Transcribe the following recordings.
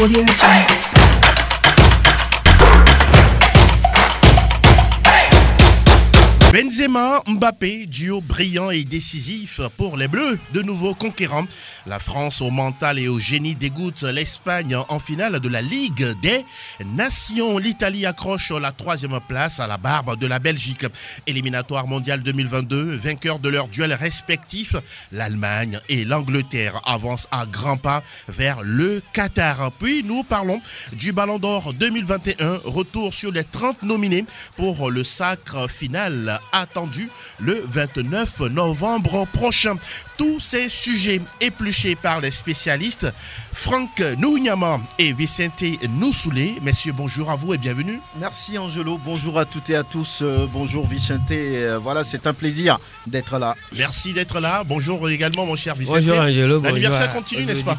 Audio Jungle. Benzema, Mbappé, duo brillant et décisif pour les Bleus, de nouveau conquérants. La France au mental et au génie dégoûte l'Espagne en finale de la Ligue des Nations. L'Italie accroche la 3e place à la barbe de la Belgique. Éliminatoire mondial 2022, vainqueurs de leurs duels respectifs, l'Allemagne et l'Angleterre avancent à grands pas vers le Qatar. Puis nous parlons du Ballon d'Or 2021, retour sur les 30 nominés pour le sacre final attendu le 29 novembre prochain. Tous ces sujets épluchés par les spécialistes Franck Nounyama et Vicente Noussoulé. Messieurs, bonjour à vous et bienvenue. Merci Angelo, bonjour à toutes et à tous, bonjour Vicente, voilà, c'est un plaisir d'être là. Merci d'être là, bonjour également mon cher Vicente. Bonjour Angelo, l'anniversaire continue, n'est-ce pas?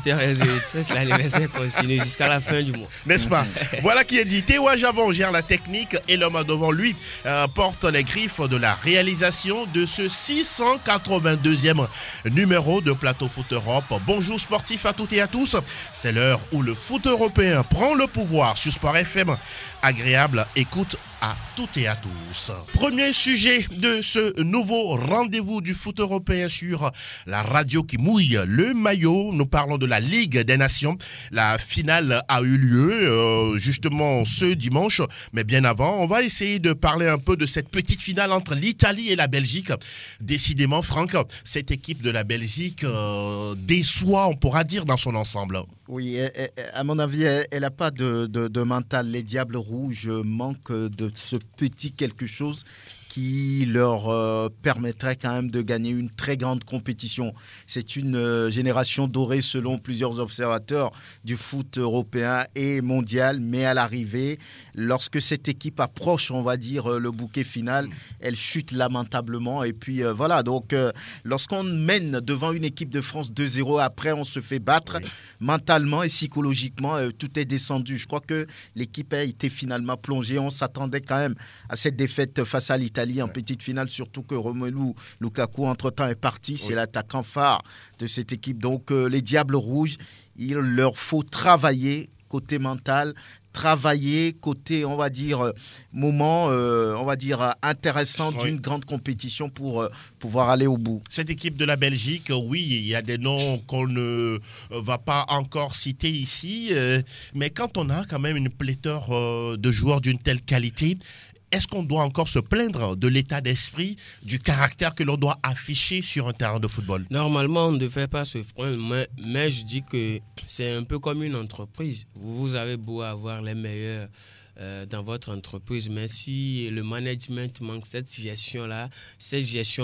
L'anniversaire continue jusqu'à la fin du mois. N'est-ce pas? Voilà qui est dit. Théoua Javon gère la technique et l'homme devant lui porte les griffes de la réalisation de ce 682e numéro de Plateau Foot Europe. Bonjour sportifs à toutes et à tous. C'est l'heure où le foot européen prend le pouvoir sur Sport FM. Agréable écoute à toutes et à tous. Premier sujet de ce nouveau rendez-vous du foot européen sur la radio qui mouille le maillot. Nous parlons de la Ligue des Nations. La finale a eu lieu justement ce dimanche, mais bien avant, on va essayer de parler un peu de cette petite finale entre l'Italie et la Belgique. Décidément, Franck, cette équipe de la Belgique déçoit, on pourra dire, dans son ensemble. Oui, à mon avis, elle n'a pas de mental. Les Diables Rouges manquent de ce petit quelque chose qui leur permettrait quand même de gagner une très grande compétition. C'est une génération dorée selon plusieurs observateurs du foot européen et mondial, mais à l'arrivée, lorsque cette équipe approche, on va dire, le bouquet final, elle chute lamentablement. Et puis voilà, donc lorsqu'on mène devant une équipe de France 2-0, après on se fait battre mentalement et psychologiquement, tout est descendu. Je crois que l'équipe a été finalement plongée. On s'attendait quand même à cette défaite face à l'Italie en petite finale, surtout que Romelu Lukaku entre-temps est parti, c'est l'attaquant phare de cette équipe. Donc les Diables Rouges, il leur faut travailler côté mental, travailler côté, on va dire, moment, on va dire, intéressant d'une grande compétition pour pouvoir aller au bout. Cette équipe de la Belgique, oui, il y a des noms qu'on ne va pas encore citer ici, mais quand on a quand même une pléthore de joueurs d'une telle qualité, est-ce qu'on doit encore se plaindre de l'état d'esprit, du caractère que l'on doit afficher sur un terrain de football? Normalement, on ne devrait pas se plaindre, mais je dis que c'est un peu comme une entreprise. Vous avez beau avoir les meilleurs dans votre entreprise, mais si le management manque, cette gestion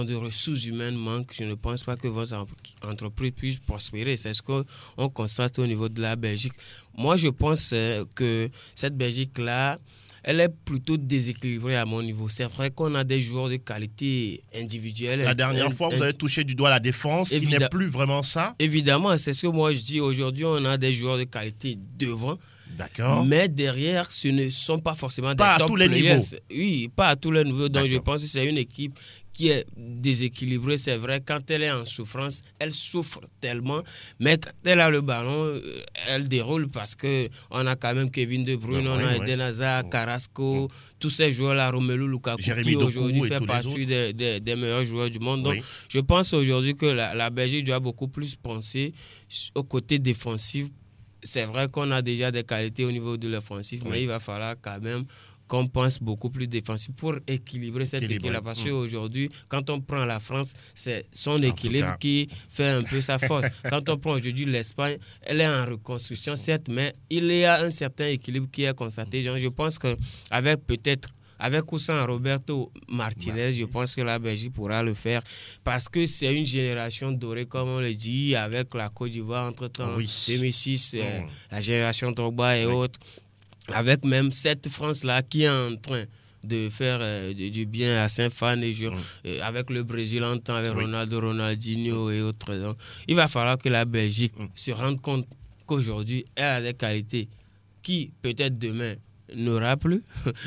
de ressources humaines manque, je ne pense pas que votre entreprise puisse prospérer. C'est ce qu'on constate au niveau de la Belgique. Moi, je pense que cette Belgique-là, elle est plutôt déséquilibrée à mon niveau. C'est vrai qu'on a des joueurs de qualité individuelle. La dernière fois, vous avez touché du doigt la défense, qui n'est plus vraiment ça. Évidemment, c'est ce que moi je dis. Aujourd'hui, on a des joueurs de qualité devant. D'accord. Mais derrière, ce ne sont pas forcément des top players. Pas à tous les niveaux. Oui, pas à tous les niveaux. Donc, je pense que c'est une équipe qui est déséquilibrée. C'est vrai, quand elle est en souffrance, elle souffre tellement. Mais quand elle a le ballon, elle déroule parce qu'on a quand même Kevin De Bruyne, on a Eden Hazard, Carrasco, tous ces joueurs-là, Romelu Lukaku, qui aujourd'hui fait partie des meilleurs joueurs du monde. Donc, je pense aujourd'hui que la Belgique doit beaucoup plus penser au côté défensif. C'est vrai qu'on a déjà des qualités au niveau de l'offensif, mais il va falloir quand même qu'on pense beaucoup plus défensif pour équilibrer cette équipe-là. Parce qu'aujourd'hui, quand on prend la France, c'est son équilibre qui fait un peu sa force. Quand on prend aujourd'hui l'Espagne, elle est en reconstruction, certes, mais il y a un certain équilibre qui est constaté. Je pense qu'avec ou sans Roberto Martinez, je pense que la Belgique pourra le faire parce que c'est une génération dorée, comme on le dit, avec la Côte d'Ivoire entre-temps, 2006, la génération Drogba et autres, avec même cette France-là qui est en train de faire du bien à Saint-Fan et avec le Brésil en temps, avec Ronaldo, Ronaldinho et autres. Donc, il va falloir que la Belgique se rende compte qu'aujourd'hui, elle a des qualités qui, peut-être demain, n'aura plus.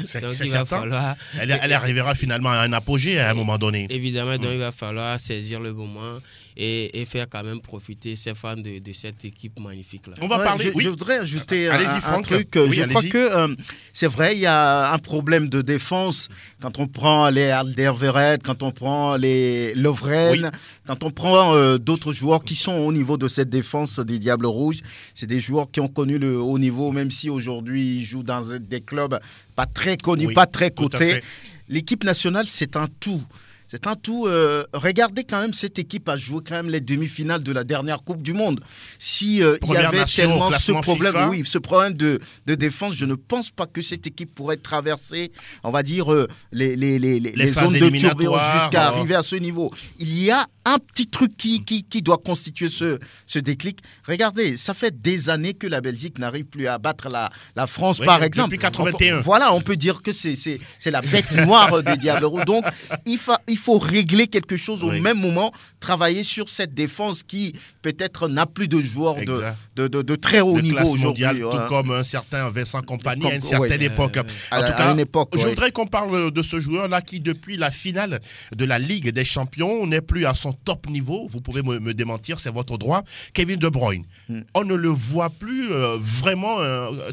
C'est Donc, il certain. va falloir... Elle arrivera finalement à un apogée à un moment donné. Évidemment, donc il va falloir saisir le moment et faire quand même profiter ces fans de cette équipe magnifique-là. On va parler... Je voudrais ajouter un truc. Oui, je crois que c'est vrai, il y a un problème de défense quand on prend les Alderweireld, quand on prend les Lovren, quand on prend d'autres joueurs qui sont au niveau de cette défense des Diables Rouges. C'est des joueurs qui ont connu le haut niveau, même si aujourd'hui ils jouent dans des clubs pas très connus, pas très cotés. L'équipe nationale, c'est un tout. C'est un tout. Regardez quand même, cette équipe a joué quand même les demi-finales de la dernière Coupe du Monde. Si il y avait tellement ce problème, ce problème de défense, je ne pense pas que cette équipe pourrait traverser, on va dire, les zones de tourbillon jusqu'à arriver à ce niveau. Il y a un petit truc qui doit constituer ce déclic. Regardez, ça fait des années que la Belgique n'arrive plus à battre la France, par exemple. Depuis 81. Voilà, on peut dire que c'est la bête noire des Diables Rouges. Donc, il faut régler quelque chose au même moment, travailler sur cette défense qui peut-être n'a plus de joueurs de très haut niveau aujourd'hui. Tout comme un certain Vincent Kompany à une certaine époque. En tout cas, je voudrais qu'on parle de ce joueur-là qui, depuis la finale de la Ligue des Champions, n'est plus à son top niveau. Vous pouvez me démentir, c'est votre droit. Kevin De Bruyne. On ne le voit plus vraiment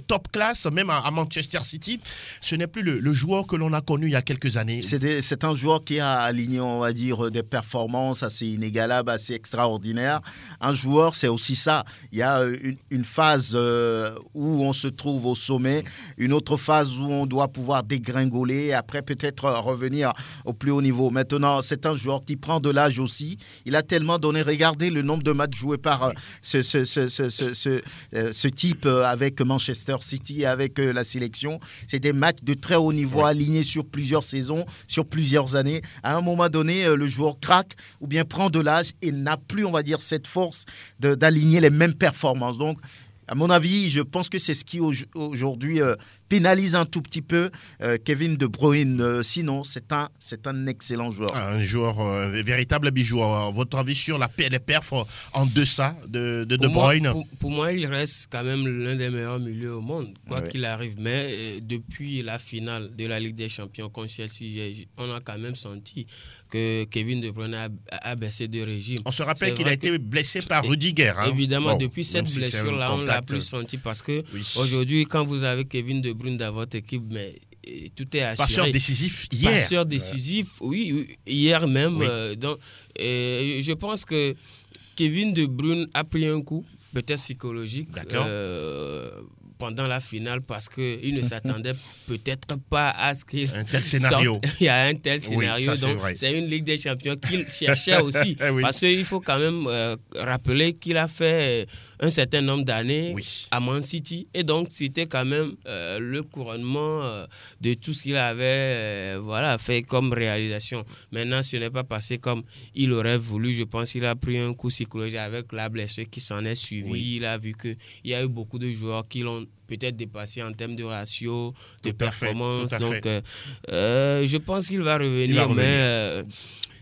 top classe, même à Manchester City. Ce n'est plus le joueur que l'on a connu il y a quelques années. C'est un joueur qui a aligné, on va dire, des performances assez inégalables, assez extraordinaires. Un joueur, c'est aussi ça. Il y a une phase où on se trouve au sommet, une autre phase où on doit pouvoir dégringoler, et après peut-être revenir au plus haut niveau. Maintenant, c'est un joueur qui prend de l'âge aussi. Il a tellement donné. Regardez le nombre de matchs joués par ce type avec Manchester City, avec la sélection. C'est des matchs de très haut niveau alignés sur plusieurs saisons, sur plusieurs années. À un moment donné, le joueur craque ou bien prend de l'âge et n'a plus, on va dire, cette force d'aligner les mêmes performances. Donc, à mon avis, je pense que c'est ce qui aujourd'hui pénalise un tout petit peu Kevin De Bruyne. Sinon, c'est un excellent joueur. Un joueur, véritable bijou. Votre avis sur les perfs en deçà de Bruyne? Pour moi, il reste quand même l'un des meilleurs milieux au monde, quoi qu'il arrive. Mais depuis la finale de la Ligue des Champions contre Chelsea, on a quand même senti que Kevin De Bruyne a baissé de régime. On se rappelle qu'il a été blessé par Rudiger. Évidemment, depuis cette blessure-là, on l'a plus senti parce que aujourd'hui, quand vous avez Kevin De Bruyne dans votre équipe, mais tout est assuré. Passeur décisif hier. Passeur décisif, oui, hier même. Donc, je pense que Kevin De Bruyne a pris un coup, peut-être psychologique, pendant la finale parce qu'il ne s'attendait peut-être pas à ce qu'il sorte. Il y a un tel scénario. Donc, c'est une Ligue des Champions qu'il cherchait aussi. Parce qu'il faut quand même rappeler qu'il a fait un certain nombre d'années à Man City. Et donc, c'était quand même le couronnement de tout ce qu'il avait fait comme réalisation. Maintenant, ce n'est pas passé comme il aurait voulu. Je pense qu'il a pris un coup psychologique avec la blessure qui s'en est suivie. Il a vu qu'il y a eu beaucoup de joueurs qui l'ont peut-être dépassé en termes de ratio, de performance. Donc, je pense qu'il va revenir. Mais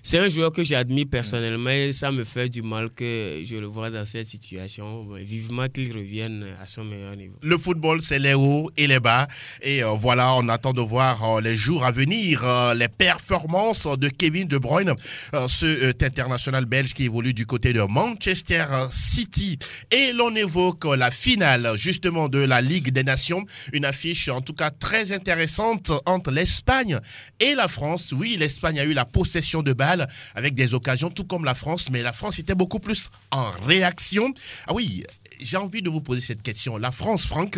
c'est un joueur que j'admire personnellement et ça me fait du mal que je le vois dans cette situation. Vivement qu'il revienne à son meilleur niveau. Le football, c'est les hauts et les bas. Et voilà, on attend de voir les jours à venir, les performances de Kevin De Bruyne, cet international belge qui évolue du côté de Manchester City. Et l'on évoque la finale, justement, de la Ligue des Nations. Une affiche, en tout cas, très intéressante entre l'Espagne et la France. Oui, l'Espagne a eu la possession de balle avec des occasions, tout comme la France, mais la France était beaucoup plus en réaction. Ah oui, j'ai envie de vous poser cette question. La France, Franck,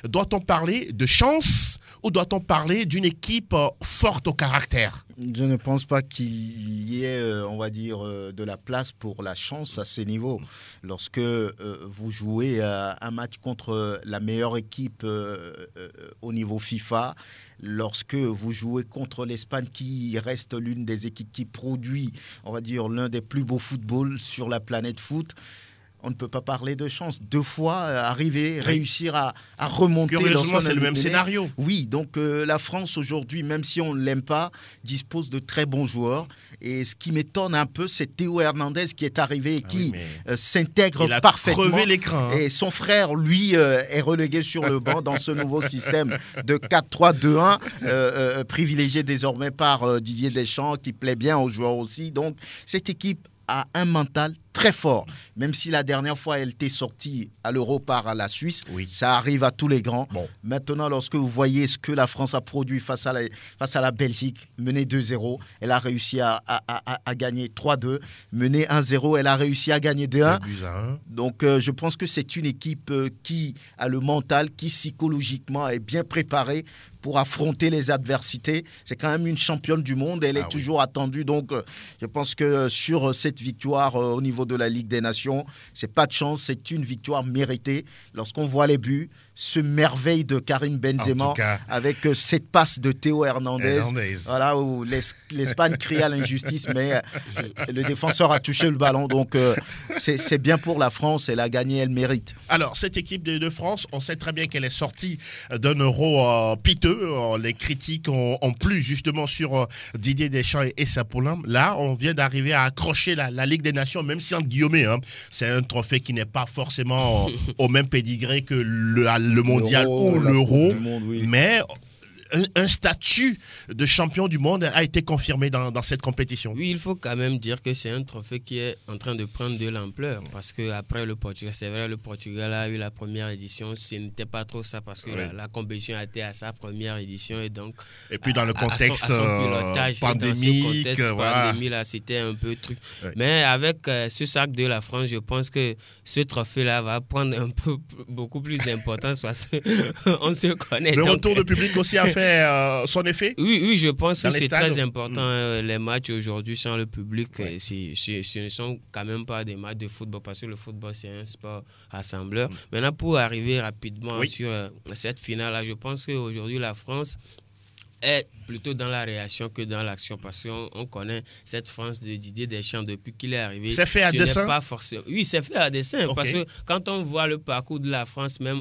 doit-on parler de chance ou doit-on parler d'une équipe forte au caractère? Je ne pense pas qu'il y ait, on va dire, de la place pour la chance à ces niveaux. Lorsque vous jouez un match contre la meilleure équipe au niveau FIFA, lorsque vous jouez contre l'Espagne qui reste l'une des équipes qui produit, on va dire, l'un des plus beaux footballs sur la planète foot, on ne peut pas parler de chance. 2 fois arriver, réussir à remonter. Curieusement, c'est le même scénario. Oui, donc la France aujourd'hui, même si on ne l'aime pas, dispose de très bons joueurs. Et ce qui m'étonne un peu, c'est Théo Hernandez qui est arrivé et qui s'intègre parfaitement. Il a crevé l'écran. Et son frère, lui, est relégué sur le banc dans ce nouveau système de 4-3-2-1, privilégié désormais par Didier Deschamps, qui plaît bien aux joueurs aussi. Donc, cette équipe a un mental très fort, même si la dernière fois elle était sortie à l'Euro par la Suisse, ça arrive à tous les grands. Maintenant, lorsque vous voyez ce que la France a produit face à la Belgique, menée 2-0, elle a réussi à gagner 3-2, menée 1-0, elle a réussi à gagner 2-1. Donc je pense que c'est une équipe qui a le mental, qui psychologiquement est bien préparée pour affronter les adversités. C'est quand même une championne du monde, elle est toujours attendue. Donc je pense que sur cette victoire au niveau de la Ligue des Nations, c'est pas de chance, c'est une victoire méritée. Lorsqu'on voit les buts, ce merveille de Karim Benzema avec cette passe de Théo Hernandez. Voilà, où l'Espagne crie à l'injustice, mais le défenseur a touché le ballon. Donc c'est bien pour la France, elle a gagné, elle mérite. Alors cette équipe de France, on sait très bien qu'elle est sortie d'un Euro piteux. Les critiques ont plu justement sur Didier Deschamps et sa poulain. Là, on vient d'arriver à accrocher la Ligue des Nations, même si entre guillemets, c'est un trophée qui n'est pas forcément au même pédigré que le mondial ou l'Euro, mais un statut de champion du monde a été confirmé dans cette compétition. Oui, il faut quand même dire que c'est un trophée qui est en train de prendre de l'ampleur, parce qu'après le Portugal, c'est vrai, le Portugal a eu la première édition, ce n'était pas trop ça, parce que la compétition a été à sa première édition, et donc et puis dans le contexte à son pilotage, pandémique, pandémie là, c'était un peu truc. Mais avec ce sac de la France, je pense que ce trophée-là va prendre beaucoup plus d'importance, parce qu'on se connaît. Le retour de public aussi a fait son effet? Oui, je pense que c'est très important. Les matchs aujourd'hui sans le public, ce ne sont quand même pas des matchs de football, parce que le football, c'est un sport rassembleur. Maintenant, pour arriver rapidement sur cette finale-là, je pense qu'aujourd'hui, la France est plutôt dans la réaction que dans l'action, parce qu'on connaît cette France de Didier Deschamps depuis qu'il est arrivé. C'est fait à dessein? Pas forcément... Oui, c'est fait à dessein, parce que quand on voit le parcours de la France, même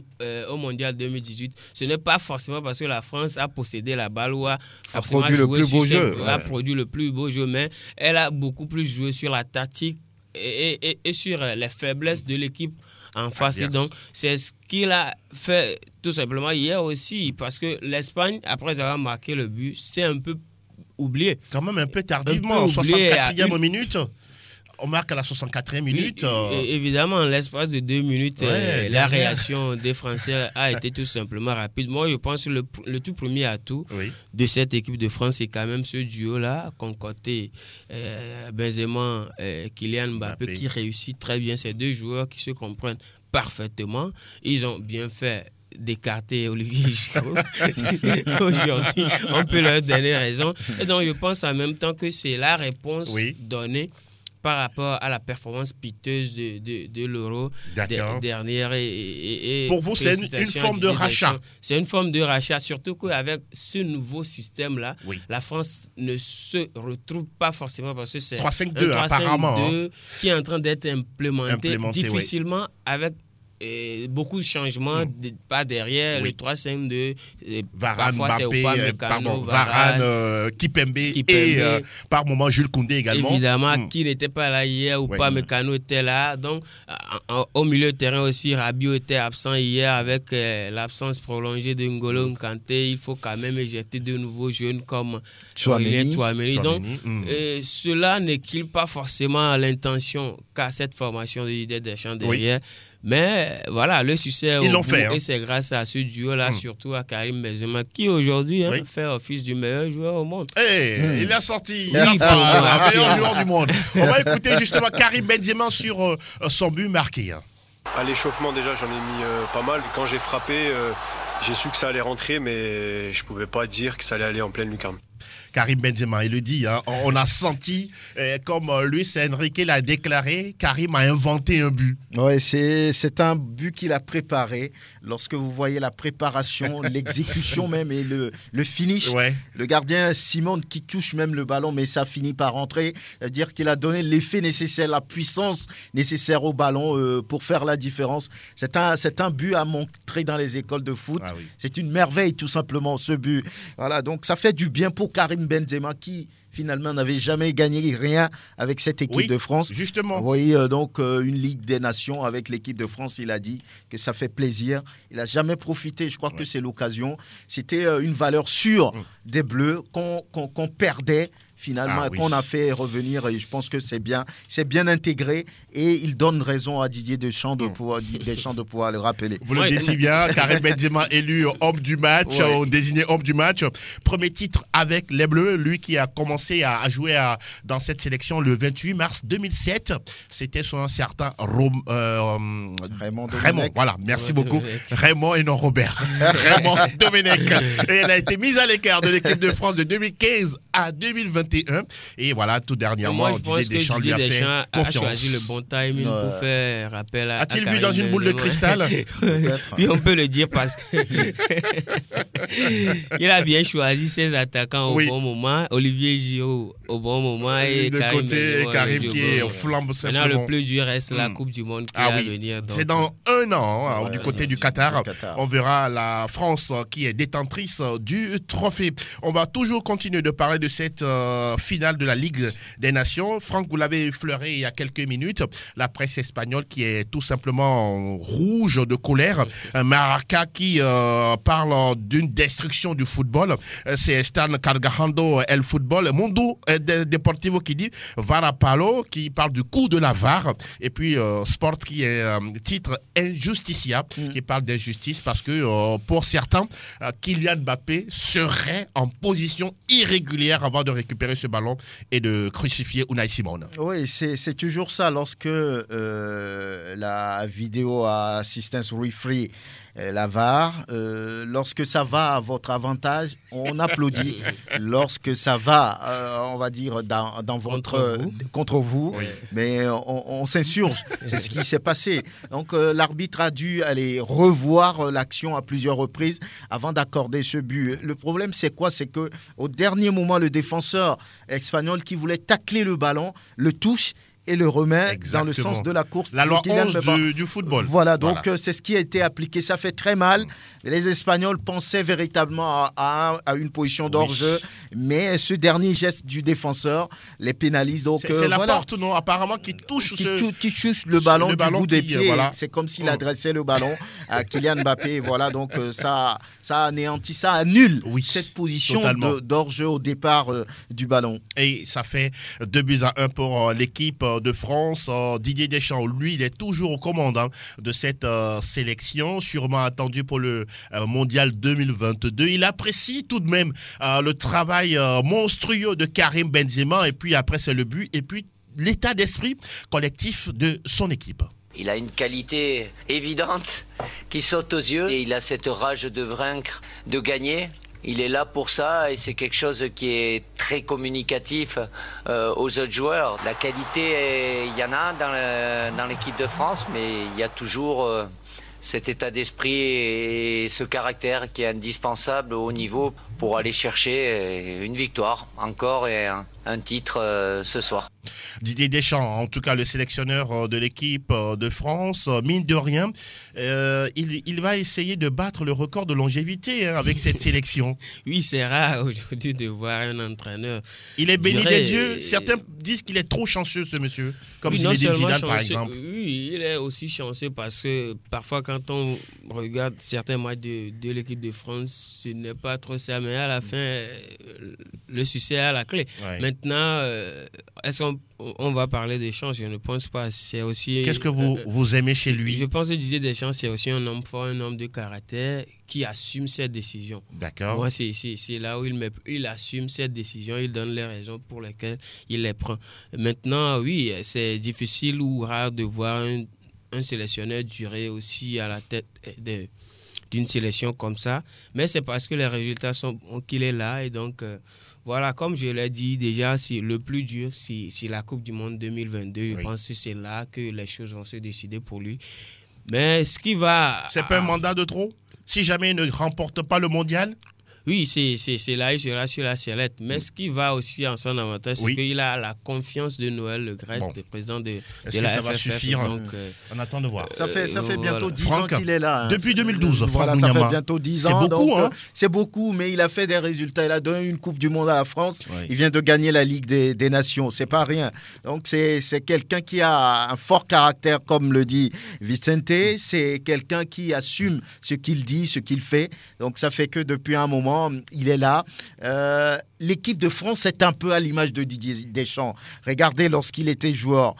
au Mondial 2018, ce n'est pas forcément parce que la France a possédé la balle ou a produit le plus beau jeu. A produit le plus beau jeu, mais elle a beaucoup plus joué sur la tactique et sur les faiblesses de l'équipe en face. Et donc, c'est ce qu'il a fait tout simplement hier aussi, parce que l'Espagne, après avoir marqué le but, c'est un peu oublié. Quand même un peu tardivement, 64e minute. On marque à la 64e minute. Évidemment, en l'espace de 2 minutes, la réaction des Français a été tout simplement rapide. Moi, je pense que le tout premier atout de cette équipe de France, c'est quand même ce duo-là, concocté Benzema et Kylian Mbappé, qui réussit très bien. Ces deux joueurs qui se comprennent parfaitement. Ils ont bien fait d'écarter Olivier Giroud. Aujourd'hui, on peut leur donner raison. Et donc, je pense en même temps que c'est la réponse donnée par rapport à la performance piteuse de l'Euro dernière. Et pour vous, c'est une forme de rachat. C'est une forme de rachat, surtout qu'avec ce nouveau système-là, la France ne se retrouve pas forcément, parce que c'est 3-5-2 apparemment qui est en train d'être implémenté difficilement avec beaucoup de changements, pas derrière le 3-5-2. Varane, Mbappé, Varane, Kipembe et par moment Jules Koundé également. Évidemment, qui n'était pas là hier ou pas, Mécano était là. Donc, au milieu de terrain aussi, Rabiot était absent hier avec l'absence prolongée de N'Golo Kanté. Il faut quand même éjecter de nouveaux jeunes comme Tchouaméni. Donc, cela n'équilibre pas forcément l'intention qu'a cette formation de Didier Deschamps derrière. Mais voilà, le succès ils l'ont fait, et c'est grâce à ce duo-là, surtout à Karim Benzema, qui aujourd'hui fait office du meilleur joueur au monde. Il a sorti le meilleur joueur du monde. On va écouter justement Karim Benzema sur son but marqué. À l'échauffement, déjà, j'en ai mis pas mal. Quand j'ai frappé, j'ai su que ça allait rentrer, mais je ne pouvais pas dire que ça allait aller en pleine lucarne. Karim Benzema. Il le dit, hein, on a senti, comme Luis Enrique l'a déclaré, Karim a inventé un but. Oui, c'est un but qu'il a préparé. Lorsque vous voyez la préparation, l'exécution même et le finish, le gardien Simon qui touche même le ballon, mais ça finit par rentrer. C'est-à-dire qu'il a donné l'effet nécessaire, la puissance nécessaire au ballon pour faire la différence. C'est un but à montrer dans les écoles de foot. Ah oui. C'est une merveille tout simplement ce but. Voilà, donc ça fait du bien pour Karim Benzema qui finalement n'avait jamais gagné rien avec cette équipe de France. Justement. Vous voyez donc une Ligue des Nations avec l'équipe de France, il a dit que ça fait plaisir. Il n'a jamais profité, je crois que c'est l'occasion. C'était une valeur sûre des Bleus qu'on perdait finalement, qu'on a fait revenir, et je pense que c'est bien intégré et il donne raison à Didier Deschamps de pouvoir le rappeler. Vous le dites bien, Karim Benzema élu homme du match, désigné homme du match. Premier titre avec les Bleus, lui qui a commencé à jouer dans cette sélection le 28 mars 2007. C'était sur un certain Raymond. Voilà, merci beaucoup. Raymond et non Robert. Raymond Domenech. Et elle a été mise à l'écart de l'équipe de France de 2015 à 2021. Et voilà, tout dernièrement, Didier Deschamps lui a fait confiance. A choisi le bon timing pour faire rappel à A-t-il vu dans une boule de cristal? Oui, on peut le dire parce que il a bien choisi ses attaquants au bon moment. Olivier Giroud au bon moment et de Karim côté et Karim qui est flambe simplement. Maintenant, le plus dur reste la Coupe du Monde qui va venir. C'est dans un an, du côté du Qatar. On verra la France qui est détentrice du trophée. On va toujours continuer de parler de cette finale de la Ligue des Nations. Franck, vous l'avez effleuré il y a quelques minutes. La presse espagnole qui est tout simplement rouge de colère. Marca qui parle d'une destruction du football. C'est Stan Cargajando, El Football. Mundo Deportivo qui dit Varapalo, qui parle du coup de la VAR. Et puis Sport qui est titre Injusticia, qui parle d'injustice parce que pour certains, Kylian Mbappé serait en position irrégulière avant de récupérer ce ballon et de crucifier Unai Simon. Oui, c'est toujours ça. Lorsque la vidéo assistance referee, la VAR, lorsque ça va à votre avantage, on applaudit. Lorsque ça va, on va dire, dans votre contre vous, mais on s'insurge. C'est ce qui s'est passé. Donc l'arbitre a dû aller revoir l'action à plusieurs reprises avant d'accorder ce but. Le problème, c'est quoi? C'est que au dernier moment, le défenseur espagnol qui voulait tacler le ballon le touche et le remet dans le sens de la course. La loi 11 du football. Voilà, donc c'est ce qui a été appliqué. Ça fait très mal. Les Espagnols pensaient véritablement à une position d'hors-jeu, mais ce dernier geste du défenseur les pénalise. Donc c'est la porte, non? Apparemment, qui touche le ballon du bout des pieds. Voilà. C'est comme s'il adressait le ballon à Kylian Mbappé. Voilà, donc ça anéantit, ça annule cette position d'hors-jeu au départ du ballon. Et ça fait 2-1 pour l'équipe de France. Didier Deschamps, lui, il est toujours aux commandes de cette sélection, sûrement attendu pour le mondial 2022. Il apprécie tout de même le travail monstrueux de Karim Benzema, et puis après c'est le but, et puis l'état d'esprit collectif de son équipe. Il a une qualité évidente qui saute aux yeux et il a cette rage de vaincre, de gagner. Il est là pour ça et c'est quelque chose qui est très communicatif aux autres joueurs. La qualité, il y en a dans l'équipe de France, mais il y a toujours cet état d'esprit et ce caractère qui est indispensable au haut niveau pour aller chercher une victoire encore et un titre ce soir. Didier Deschamps, en tout cas le sélectionneur de l'équipe de France, mine de rien, il va essayer de battre le record de longévité avec cette sélection. Oui, c'est rare aujourd'hui de voir un entraîneur. Il est béni des dieux. Certains disent qu'il est trop chanceux, ce monsieur, comme Zinedine Zidane par exemple. Oui, il est aussi chanceux parce que parfois quand on regarde certains matchs de l'équipe de France, ce n'est pas trop ça, mais à la fin, le succès est à la clé. Ouais. Maintenant, est-ce qu'on va parler des chances? Je ne pense pas. C'est aussi. Qu'est-ce que vous aimez chez lui? Je pense que Didier Deschamps, c'est aussi un homme fort, un homme de caractère qui assume ses décisions. D'accord. Moi, c'est là où il assume ses décisions, il donne les raisons pour lesquelles il les prend. Maintenant, oui, c'est difficile ou rare de voir un sélectionneur durer aussi à la tête du d'une sélection comme ça. Mais c'est parce que les résultats sont qu'il est là. Et donc, voilà, comme je l'ai dit déjà, le plus dur, c'est la Coupe du Monde 2022. Je pense que c'est là que les choses vont se décider pour lui. Mais ce qui va... C'est pas un mandat de trop? Si jamais il ne remporte pas le mondial? Oui, c'est là, il sera sur la sellette. Mais ce qui va aussi en son avantage, c'est qu'il a la confiance de Noël Le Graët, le président de la FFF. Ça va suffire? Donc, on attend de voir. Ça fait bientôt 10 ans qu'il est là. Depuis 2012, Franck Lunyama. Ça fait bientôt 10 ans. C'est beaucoup, hein? C'est beaucoup, mais il a fait des résultats. Il a donné une Coupe du Monde à la France. Oui. Il vient de gagner la Ligue des Nations. C'est pas rien. Donc, c'est quelqu'un qui a un fort caractère, comme le dit Vicente. C'est quelqu'un qui assume ce qu'il dit, ce qu'il fait. Donc, ça fait que depuis un moment, il est là. L'équipe de France est un peu à l'image de Didier Deschamps. Regardez, lorsqu'il était joueur,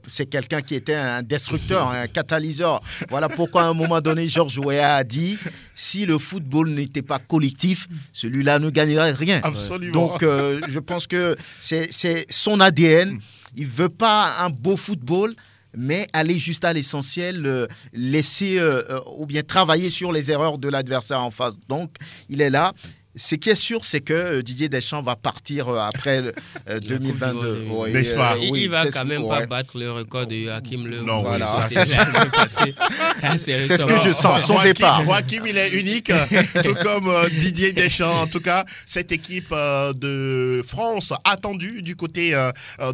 c'est quelqu'un qui était un destructeur, un catalyseur. Voilà pourquoi à un moment donné, Georges Weah a dit si le football n'était pas collectif, celui-là ne gagnerait rien. Absolument. Donc, je pense que c'est son ADN. Il ne veut pas un beau football, mais aller juste à l'essentiel, laisser ou bien travailler sur les erreurs de l'adversaire en face. Donc, il est là. Ce qui est sûr, c'est que Didier Deschamps va partir après 2022. Oui, n'est-ce pas? Il va quand même pas battre le record de Joachim Löw. Non, voilà. C'est ce que je sens, son départ. Joachim, il est unique, tout comme Didier Deschamps. En tout cas, cette équipe de France attendue du côté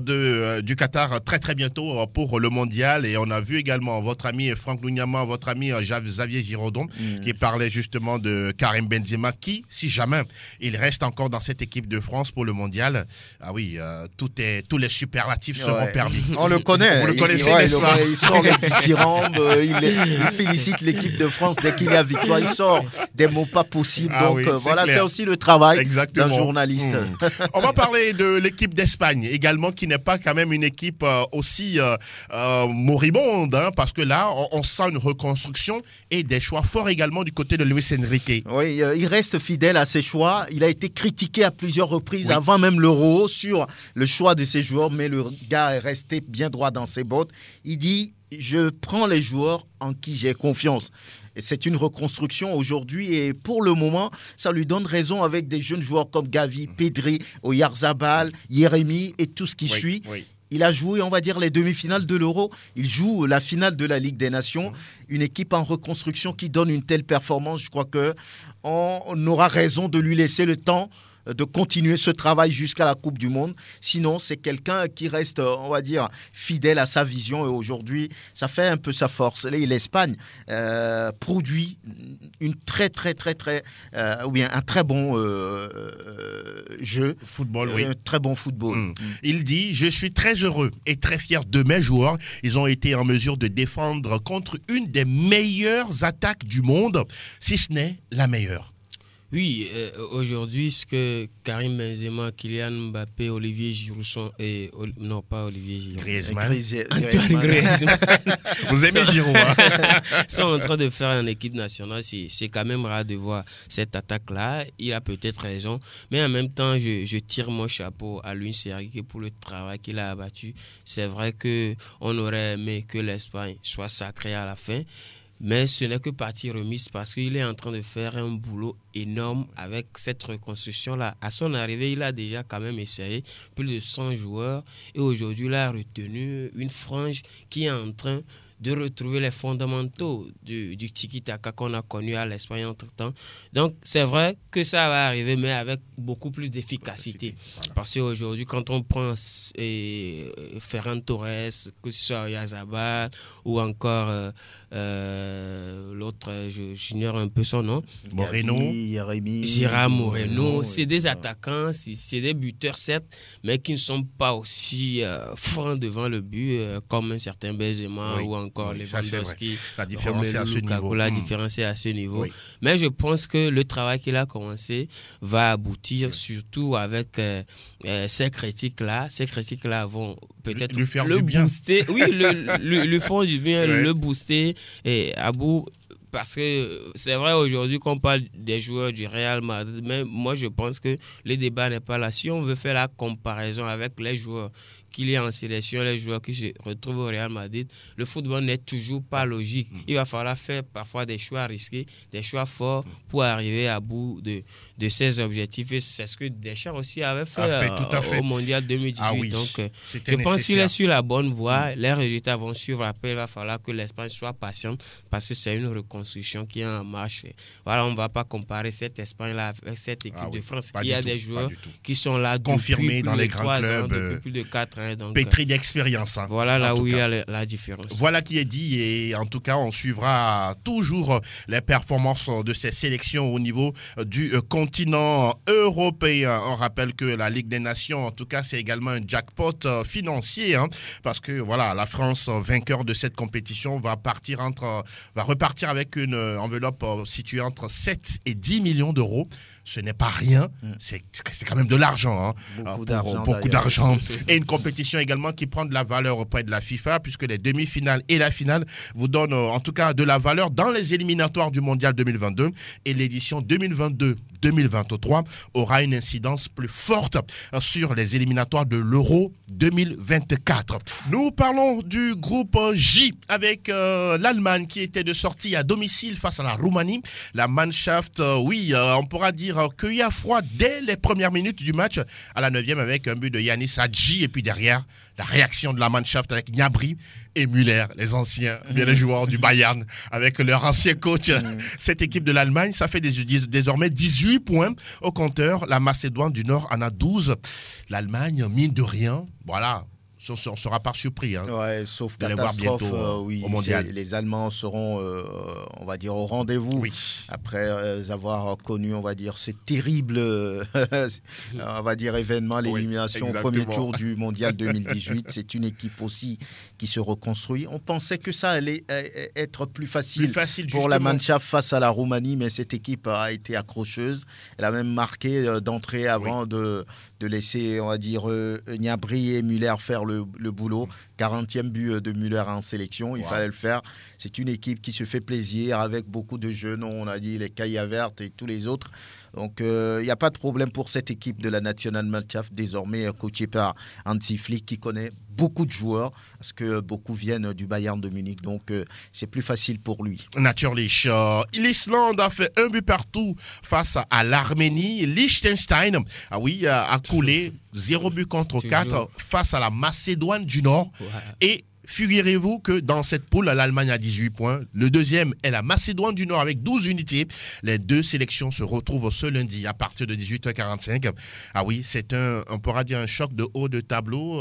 du Qatar très très bientôt pour le mondial. Et on a vu également votre ami Franck Lunyama, votre ami Xavier Giraudon, qui parlait justement de Karim Benzema, qui, si jamais il reste encore dans cette équipe de France pour le mondial. Ah oui, tous les superlatifs seront permis. On le connaît. Vous le connaissez, n'est-ce pas? Il sort des dithyrambes, il félicite l'équipe de France dès qu'il y a victoire. Il sort des mots pas possibles. Donc voilà, c'est aussi le travail d'un journaliste. On va parler de l'équipe d'Espagne également, qui n'est pas quand même une équipe aussi moribonde, hein, parce que là, on sent une reconstruction et des choix forts également du côté de Luis Enrique. Oui, il reste fidèle à ses choix. Il a été critiqué à plusieurs reprises avant même l'Euro sur le choix de ses joueurs, mais le gars est resté bien droit dans ses bottes. Il dit « Je prends les joueurs en qui j'ai confiance ». C'est une reconstruction aujourd'hui et pour le moment, ça lui donne raison avec des jeunes joueurs comme Gavi, Pedri, Oyarzabal, Yeremi et tout ce qui suit. Oui. Il a joué, on va dire, les demi-finales de l'Euro. Il joue la finale de la Ligue des Nations. Une équipe en reconstruction qui donne une telle performance, je crois qu'on aura raison de lui laisser le temps de continuer ce travail jusqu'à la Coupe du Monde. Sinon, c'est quelqu'un qui reste, on va dire, fidèle à sa vision. Et aujourd'hui, ça fait un peu sa force. L'Espagne produit une très un très bon jeu. Football, oui. Très bon football. Il dit « Je suis très heureux et très fier de mes joueurs. Ils ont été en mesure de défendre contre une des meilleures attaques du monde, si ce n'est la meilleure. » Oui, aujourd'hui, ce que Karim Benzema, Kylian Mbappé, Olivier Giroud non pas Olivier Giroud, Antoine Griezmann. Vous aimez Giroud, hein? Sont en train de faire en équipe nationale. C'est quand même rare de voir cette attaque-là. Il a peut-être raison, mais en même temps, je tire mon chapeau à Luis Enrique pour le travail qu'il a abattu. C'est vrai qu'on aurait aimé que l'Espagne soit sacrée à la fin. Mais ce n'est que partie remise parce qu'il est en train de faire un boulot énorme avec cette reconstruction-là. À son arrivée, il a déjà quand même essayé plus de 100 joueurs et aujourd'hui, il a retenu une frange qui est en train de retrouver les fondamentaux du tiki-taka qu'on a connu à l'Espagne entre-temps. Donc, c'est vrai que ça va arriver, mais avec beaucoup plus d'efficacité. Voilà. Parce qu'aujourd'hui, quand on prend Ferran Torres, que ce soit Oyarzabal ou encore l'autre, j'ignore un peu son nom. Moreno. Gérard Moreno. C'est des attaquants, c'est des buteurs, certes, mais qui ne sont pas aussi francs devant le but comme un certain Benzema ou encore Lewandowski. La différence est à ce niveau. La différence est à ce niveau. Mais je pense que le travail qu'il a commencé va aboutir, surtout avec ces critiques-là. Ces critiques-là vont peut-être le booster. Oui, le font du bien, le booster et à bout. parce que c'est vrai aujourd'hui qu'on parle des joueurs du Real Madrid, mais moi je pense que le débat n'est pas là. Si on veut faire la comparaison avec les joueurs qu'il y a en sélection, les joueurs qui se retrouvent au Real Madrid, le football n'est toujours pas logique. Il va falloir faire parfois des choix risqués, des choix forts pour arriver à bout de ses objectifs. Et c'est ce que Deschamps aussi avait fait, au Mondial 2018. Ah oui, donc, je pense qu'il est sur la bonne voie. Les résultats vont suivre. Après, il va falloir que l'Espagne soit patiente parce que c'est une reconstruction qui est en marche. Et voilà, on ne va pas comparer cette Espagne-là avec cette équipe de France. Il y a des joueurs qui sont là confirmés dans les grands clubs, depuis plus de 4 ans. Donc, pétri d'expérience. Voilà là où il y a la différence. Voilà qui est dit et en tout cas on suivra toujours les performances de ces sélections au niveau du continent européen. On rappelle que la Ligue des Nations en tout cas c'est également un jackpot financier parce que voilà la France vainqueur de cette compétition va repartir avec une enveloppe située entre 7 et 10 millions d'euros. Ce n'est pas rien, c'est quand même de l'argent, beaucoup d'argent. Et une compétition également qui prend de la valeur auprès de la FIFA, puisque les demi-finales et la finale vous donnent en tout cas de la valeur dans les éliminatoires du Mondial 2022. Et l'édition 2022-2023 aura une incidence plus forte sur les éliminatoires de l'Euro 2024. Nous parlons du groupe J avec l'Allemagne qui était de sortie à domicile face à la Roumanie. La Mannschaft, on pourra dire cueilli à froid dès les premières minutes du match à la 9e avec un but de Yanis Hadji et puis derrière la réaction de la Mannschaft avec Gnabry et Müller, les anciens les joueurs du Bayern avec leur ancien coach. Cette équipe de l'Allemagne, ça fait désormais 18 points au compteur. La Macédoine du Nord en a 12. L'Allemagne, mine de rien, voilà. On ne sera pas surpris sauf de les voir bientôt au Mondial. Les Allemands seront, on va dire, au rendez-vous après avoir connu, on va dire, ces terribles on va dire, événements, l'élimination au premier tour du Mondial 2018. C'est une équipe aussi qui se reconstruit. On pensait que ça allait être plus facile pour la Mannschaft face à la Roumanie, mais cette équipe a été accrocheuse. Elle a même marqué d'entrée avant de laisser, on va dire, Gnabry et Müller faire le boulot. 40e but de Müller en sélection, il fallait le faire. C'est une équipe qui se fait plaisir avec beaucoup de jeunes, on a dit les Kaya Verts et tous les autres. Donc il n'y a pas de problème pour cette équipe de la Nationalmannschaft, désormais coachée par Hansi Flick qui connaît beaucoup de joueurs parce que beaucoup viennent du Bayern de Munich, donc c'est plus facile pour lui. Natürlich. L'Islande a fait 1 but partout face à l'Arménie. Liechtenstein a coulé 0 but contre 4 face à la Macédoine du Nord. Et figurez-vous que dans cette poule, l'Allemagne a 18 points. Le deuxième est la Macédoine du Nord avec 12 unités. Les deux sélections se retrouvent ce lundi à partir de 18h45. C'est on pourra dire un choc de haut de tableau.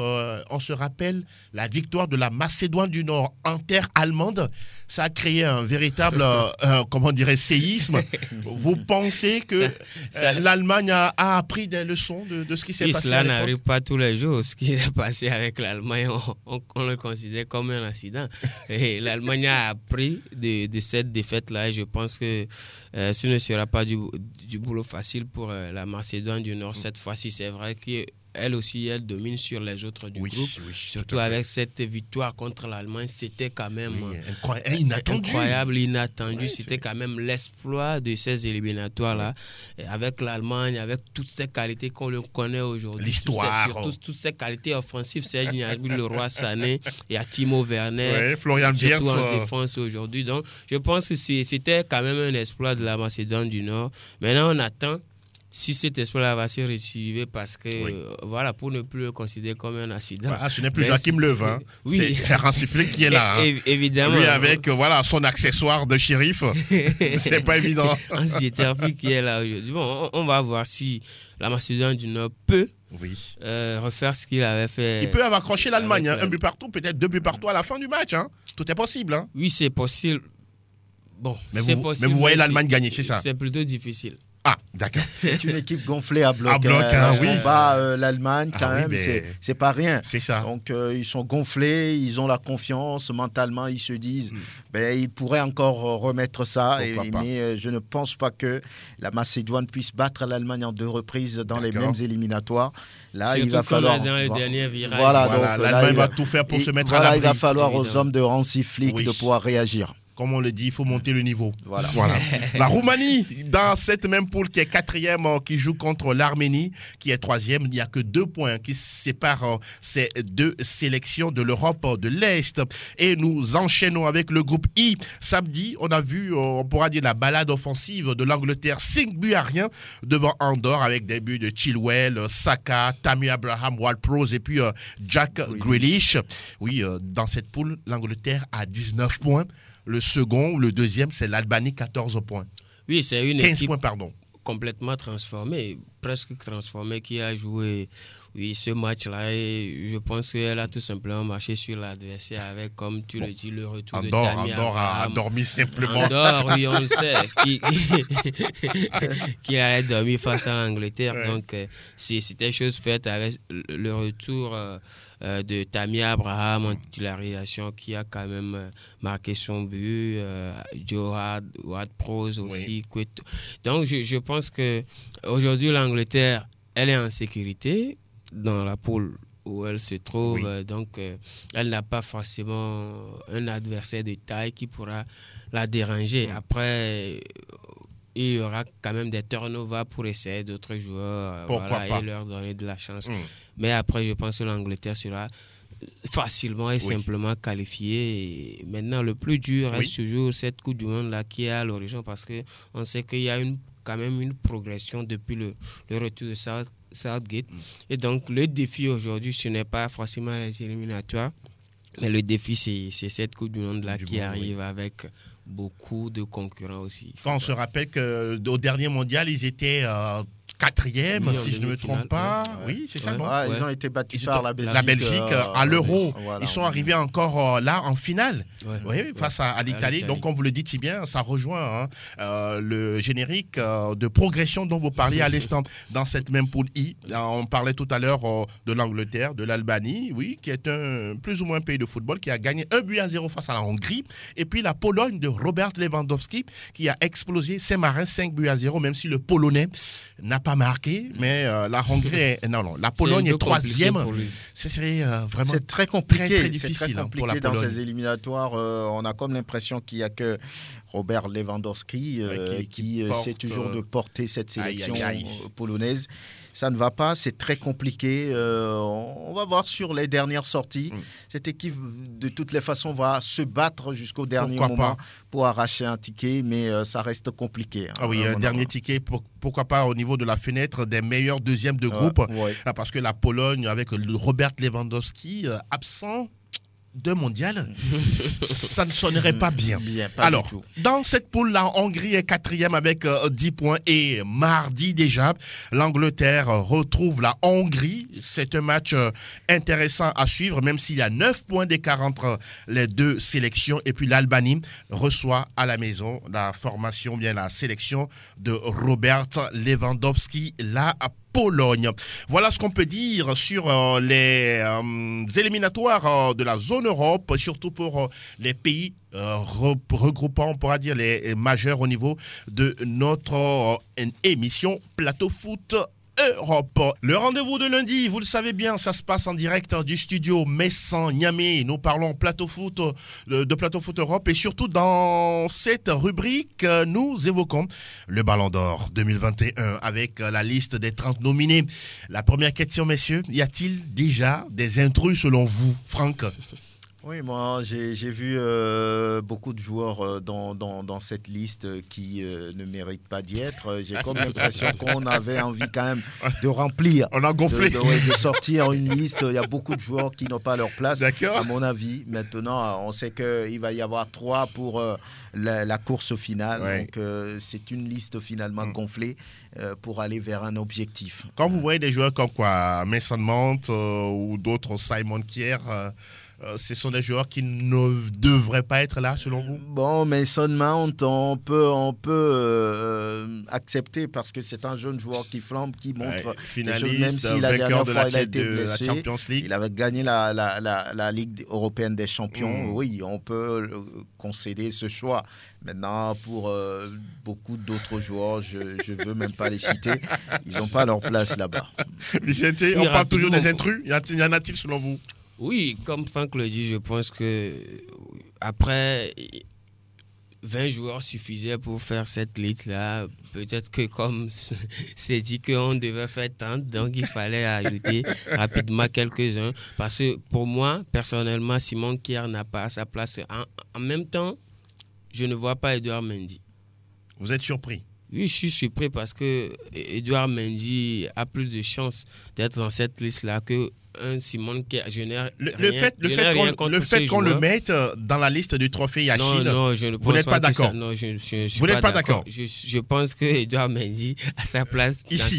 On se rappelle la victoire de la Macédoine du Nord en terre allemande. Ça a créé un véritable, séisme. Vous pensez que l'Allemagne a appris des leçons de ce qui s'est passé? Cela n'arrive pas tous les jours. Ce qui est passé avec l'Allemagne, on le considère comme un accident. Et l'Allemagne a appris de cette défaite-là. Et je pense que ce ne sera pas du boulot facile pour la Macédoine du Nord cette fois-ci. C'est vrai qu'elle aussi, elle domine sur les autres du groupe. Surtout avec cette victoire contre l'Allemagne, c'était quand même incroyable, inattendu. C'était quand même l'exploit de ces éliminatoires-là. Avec l'Allemagne, avec toutes ces qualités qu'on le connaît aujourd'hui. L'histoire. Surtout toutes ces qualités offensives. C'est Leroy Sané, il y a Timo Werner. Florian Wirtz. Surtout en défense aujourd'hui. Donc, je pense que c'était quand même un exploit de la Macédoine du Nord. Maintenant, on attend si cet exploit va se récidiver parce que, pour ne plus le considérer comme un accident. Ce n'est plus Joachim Löw, c'est Hansi Flick qui est là. Évidemment. Lui avec son accessoire de shérif, c'est pas évident. Hansi Flick qui est là aujourd'hui. Bon, on va voir si la Macédoine du Nord peut refaire ce qu'il avait fait. Il peut avoir accroché l'Allemagne, un but partout, peut-être 2 buts partout à la fin du match. Tout est possible. Oui, c'est possible. Bon, mais vous voyez l'Allemagne gagner, c'est ça? C'est plutôt difficile. Ah, d'accord. C'est une équipe gonflée à bloc. On bat l'Allemagne quand même, c'est pas rien. C'est ça. Donc ils sont gonflés, ils ont la confiance, mentalement ils se disent ils pourraient encore remettre ça. Mais je ne pense pas que la Macédoine puisse battre l'Allemagne en 2 reprises dans les mêmes éliminatoires. Là, surtout il va falloir. Dans les derniers virages. L'Allemagne va tout faire pour se mettre à l'abri. Il va falloir aux hommes de Hansi Flick de pouvoir réagir. Comme on le dit, il faut monter le niveau. Voilà. La Roumanie, dans cette même poule qui est 4e, qui joue contre l'Arménie, qui est 3e. Il n'y a que 2 points qui séparent ces 2 sélections de l'Europe de l'Est. Et nous enchaînons avec le groupe I. Samedi, on a vu, on pourra dire, la balade offensive de l'Angleterre. 5 buts à rien devant Andorre avec des buts de Chilwell, Saka, Tammy Abraham, Ward-Prowse et puis Jack Grealish. Oui, dans cette poule, l'Angleterre a 19 points. Le second, le deuxième, c'est l'Albanie, 14 points. Oui, c'est une 15 équipe points, pardon. Complètement transformée, presque transformée, qui a joué ce match-là. Et je pense qu'elle a tout simplement marché sur l'adversaire avec, comme tu le dis, le retour de Tammy Abraham. Andorre a dormi simplement. Andorre, oui, on le sait, qui allait dormir face à l'Angleterre. Ouais. Donc, c'était chose faite avec le retour de Tammy Abraham en titularisation, qui a quand même marqué son but. Joe Ward-Prowse aussi. Oui. Donc, je pense qu'aujourd'hui, l'Angleterre, elle est en sécurité dans la poule où elle se trouve. Oui. Donc, elle n'a pas forcément un adversaire de taille qui pourra la déranger. Après, il y aura quand même des turnovers pour essayer d'autres joueurs et leur donner de la chance. Mais après, je pense que l'Angleterre sera facilement et simplement qualifiée. Et maintenant, le plus dur reste toujours cette Coupe du Monde-là qui est à l'origine, parce qu'on sait qu'il y a quand même une progression depuis le retour de Southgate. Et donc, le défi aujourd'hui, ce n'est pas forcément les éliminatoires, mais le défi, c'est cette Coupe du Monde-là qui arrive avec beaucoup de concurrents aussi. Quand on se rappelle qu'au dernier mondial, ils étaient 4e, si je ne me trompe pas. Oui, c'est ça, non? Ils ont été battus par la Belgique. La Belgique à l'Euro. Ils sont arrivés encore là en finale, face à l'Italie. Donc, comme vous le dites si bien, ça rejoint le générique de progression dont vous parliez à l'instant dans cette même poule I. On parlait tout à l'heure de l'Angleterre, de l'Albanie, qui est plus ou moins un pays de football, qui a gagné 1-0 face à la Hongrie. Et puis la Pologne de Robert Lewandowski, qui a explosé Saint-Marin 5-0, même si le Polonais n'a pas marqué, mais la Hongrie la Pologne est 3e. C'est vraiment très compliqué, très difficile, très compliqué pour la Pologne. Dans ces éliminatoires, on a comme l'impression qu'il n'y a que Robert Lewandowski qui essaie toujours de porter cette sélection polonaise. Ça ne va pas, c'est très compliqué. On va voir sur les dernières sorties. Cette équipe, de toutes les façons, va se battre jusqu'au dernier moment pour arracher un ticket, mais ça reste compliqué. Un dernier ticket, pourquoi pas au niveau de la fenêtre des meilleurs deuxièmes de groupe, parce que la Pologne, avec Robert Lewandowski, absent de mondial, ça ne sonnerait pas bien. Alors, dans cette poule, la Hongrie est 4e avec 10 points. Et mardi déjà, l'Angleterre retrouve la Hongrie. C'est un match intéressant à suivre, même s'il y a 9 points d'écart entre les 2 sélections. Et puis l'Albanie reçoit à la maison la formation, la sélection de Robert Lewandowski, la Pologne. Voilà ce qu'on peut dire sur les éliminatoires de la zone Europe, surtout pour les pays regroupant, on pourra dire, les majeurs au niveau de notre émission Plateau Foot Europe. Le rendez-vous de lundi, vous le savez bien, ça se passe en direct du studio Messan Niamey. Nous parlons Plateau Foot, de Plateau Foot Europe, et surtout dans cette rubrique, nous évoquons le Ballon d'Or 2021 avec la liste des 30 nominés. La première question, messieurs, y a-t-il déjà des intrus selon vous, Franck? Oui, moi j'ai vu beaucoup de joueurs dans cette liste qui ne méritent pas d'y être. J'ai comme l'impression qu'on avait envie quand même de remplir. On a gonflé. De sortir une liste. Il y a beaucoup de joueurs qui n'ont pas leur place. D'accord. À mon avis, maintenant, on sait qu'il va y avoir 3 pour la course finale. Ouais. Donc c'est une liste finalement gonflée pour aller vers un objectif. Quand vous voyez des joueurs comme Mason Mount ou d'autres, Simon Kjær, ce sont des joueurs qui ne devraient pas être là, selon vous? Bon, Mason Mount, on peut accepter parce que c'est un jeune joueur qui flambe, qui montre finaliste, des choses, même si la dernière fois il a été blessé. La Champions League. Il avait gagné la Ligue européenne des champions. Oui, on peut concéder ce choix. Maintenant, pour beaucoup d'autres joueurs, je ne veux même pas les citer. Ils n'ont pas leur place là-bas. Vicente, on parle toujours des intrus. Y en a-t-il selon vous? Oui, comme Franck le dit, je pense que après, 20 joueurs suffisaient pour faire cette liste-là. Peut-être que comme c'est dit qu'on devait faire 30, donc il fallait ajouter rapidement quelques-uns. Parce que pour moi, personnellement, Simon Kjær n'a pas sa place. En même temps, je ne vois pas Edouard Mendy. Vous êtes surpris? Oui, je suis surpris parce que Edouard Mendy a plus de chances d'être dans cette liste-là que un Simon Kjær. Le fait qu'on le mette dans la liste du trophée Yachine, non, je ne pense vous n'êtes pas d'accord. Non, je suis vous n'êtes pas d'accord. Je pense que Edouard Mendy a sa place ici,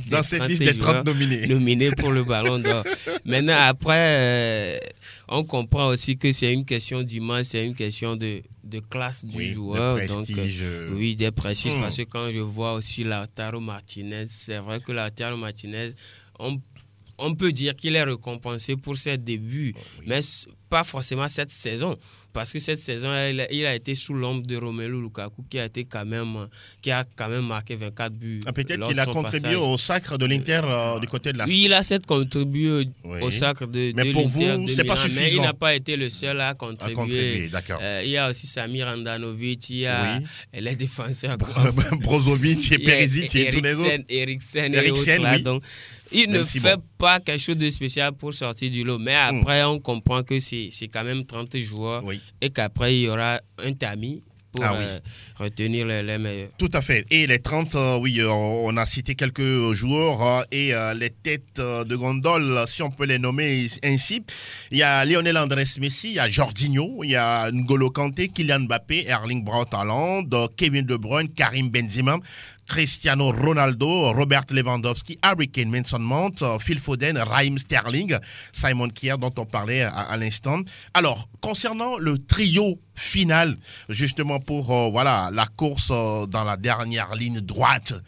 dans cette liste des 30 nominés pour le Ballon d'Or. Maintenant, après, on comprend aussi que c'est une question d'image, c'est une question de classe du joueur. De prestige. Donc, oui, des prestiges. Parce que quand je vois aussi Lautaro Martinez, c'est vrai que Lautaro Martinez, on peut dire qu'il est récompensé pour ses débuts, mais pas forcément cette saison. Parce que cette saison, il a été sous l'ombre de Romelu Lukaku qui a quand même marqué 24 buts. Peut-être qu'il a contribué au sacre de l'Inter du côté de la... Oui, il a cette contribué au sacre de l'Inter. Mais pour vous, c'est pas suffisant. Mais il n'a pas été le seul à contribuer. D'accord. Il y a aussi Samir Handanovic, il y a les défenseurs. Brozovic et Perisic et tous les autres. Eriksen et autres là. Donc, il ne fait pas quelque chose de spécial pour sortir du lot. Mais après, on comprend que c'est quand même 30 joueurs et qu'après, il y aura un tamis pour retenir les meilleurs. Tout à fait. Et les 30, on a cité quelques joueurs et les têtes de gondole, si on peut les nommer ainsi. Il y a Lionel Andrés Messi, il y a Jorginho, il y a N'Golo Kanté, Kylian Mbappé, Erling Braut Haaland, Kevin De Bruyne, Karim Benzema, Cristiano Ronaldo, Robert Lewandowski, Harry Kane, Mason Mount, Phil Foden, Raheem Sterling, Simon Kjær dont on parlait à l'instant. Alors, concernant le trio final, justement pour la course dans la dernière ligne droite,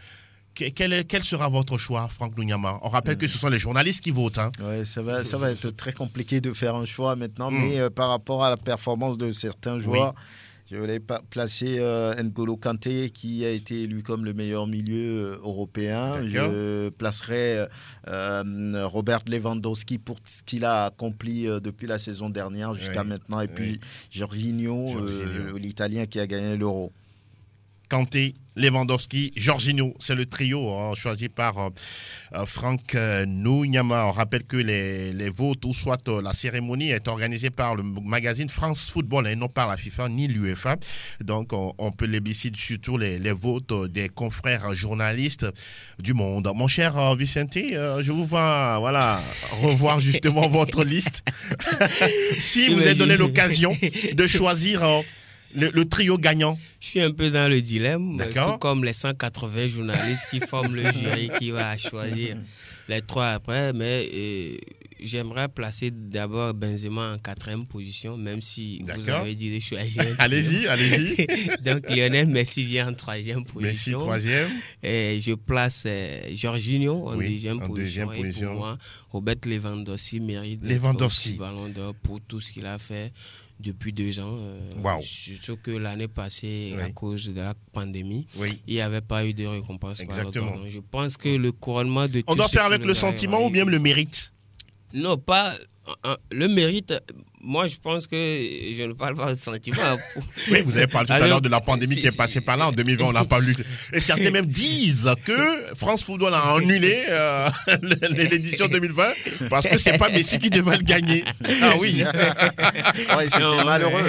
quel sera votre choix, Franck Lungama? On rappelle que ce sont les journalistes qui votent. Hein. Oui, ça va être très compliqué de faire un choix maintenant, mais par rapport à la performance de certains joueurs... Je voulais placer N'Golo Kanté qui a été élu comme le meilleur milieu européen. Je placerai Robert Lewandowski pour ce qu'il a accompli depuis la saison dernière jusqu'à maintenant. Et puis Jorginho, l'Italien qui a gagné l'Euro. Kanté, Lewandowski, Jorginho, c'est le trio choisi par Franck Lungama. On rappelle que les votes ou soit la cérémonie est organisée par le magazine France Football et non par la FIFA ni l'UEFA. Donc on peut plébisciter surtout les votes des confrères journalistes du monde. Mon cher Vicente, je vous vois revoir justement votre liste. Si vous avez donné l'occasion de choisir... Le trio gagnant. Je suis un peu dans le dilemme, tout comme les 180 journalistes qui forment le jury qui va choisir les trois après, mais j'aimerais placer d'abord Benzema en 4e position, même si vous avez dit de choisir. Allez-y. Donc Lionel Messi vient en 3e position. Messi 3e. Et je place Jorginho en 2e position. Et pour moi, Robert Lewandowski mérite le Ballon d'Or pour tout ce qu'il a fait depuis 2 ans. Surtout que l'année passée, à cause de la pandémie, il n'y avait pas eu de récompense. Exactement. Donc, je pense que le couronnement de on doit faire avec le sentiment ou bien le mérite? Non, pas le mérite. Moi, je pense que je ne parle pas de sentiment. Oui, vous avez parlé tout à l'heure de la pandémie qui est passée par là. En 2020, on n'a pas lu. Et certains même disent que France Football a annulé l'édition 2020 parce que c'est pas Messi qui devait le gagner. Ah oui. C'était malheureux.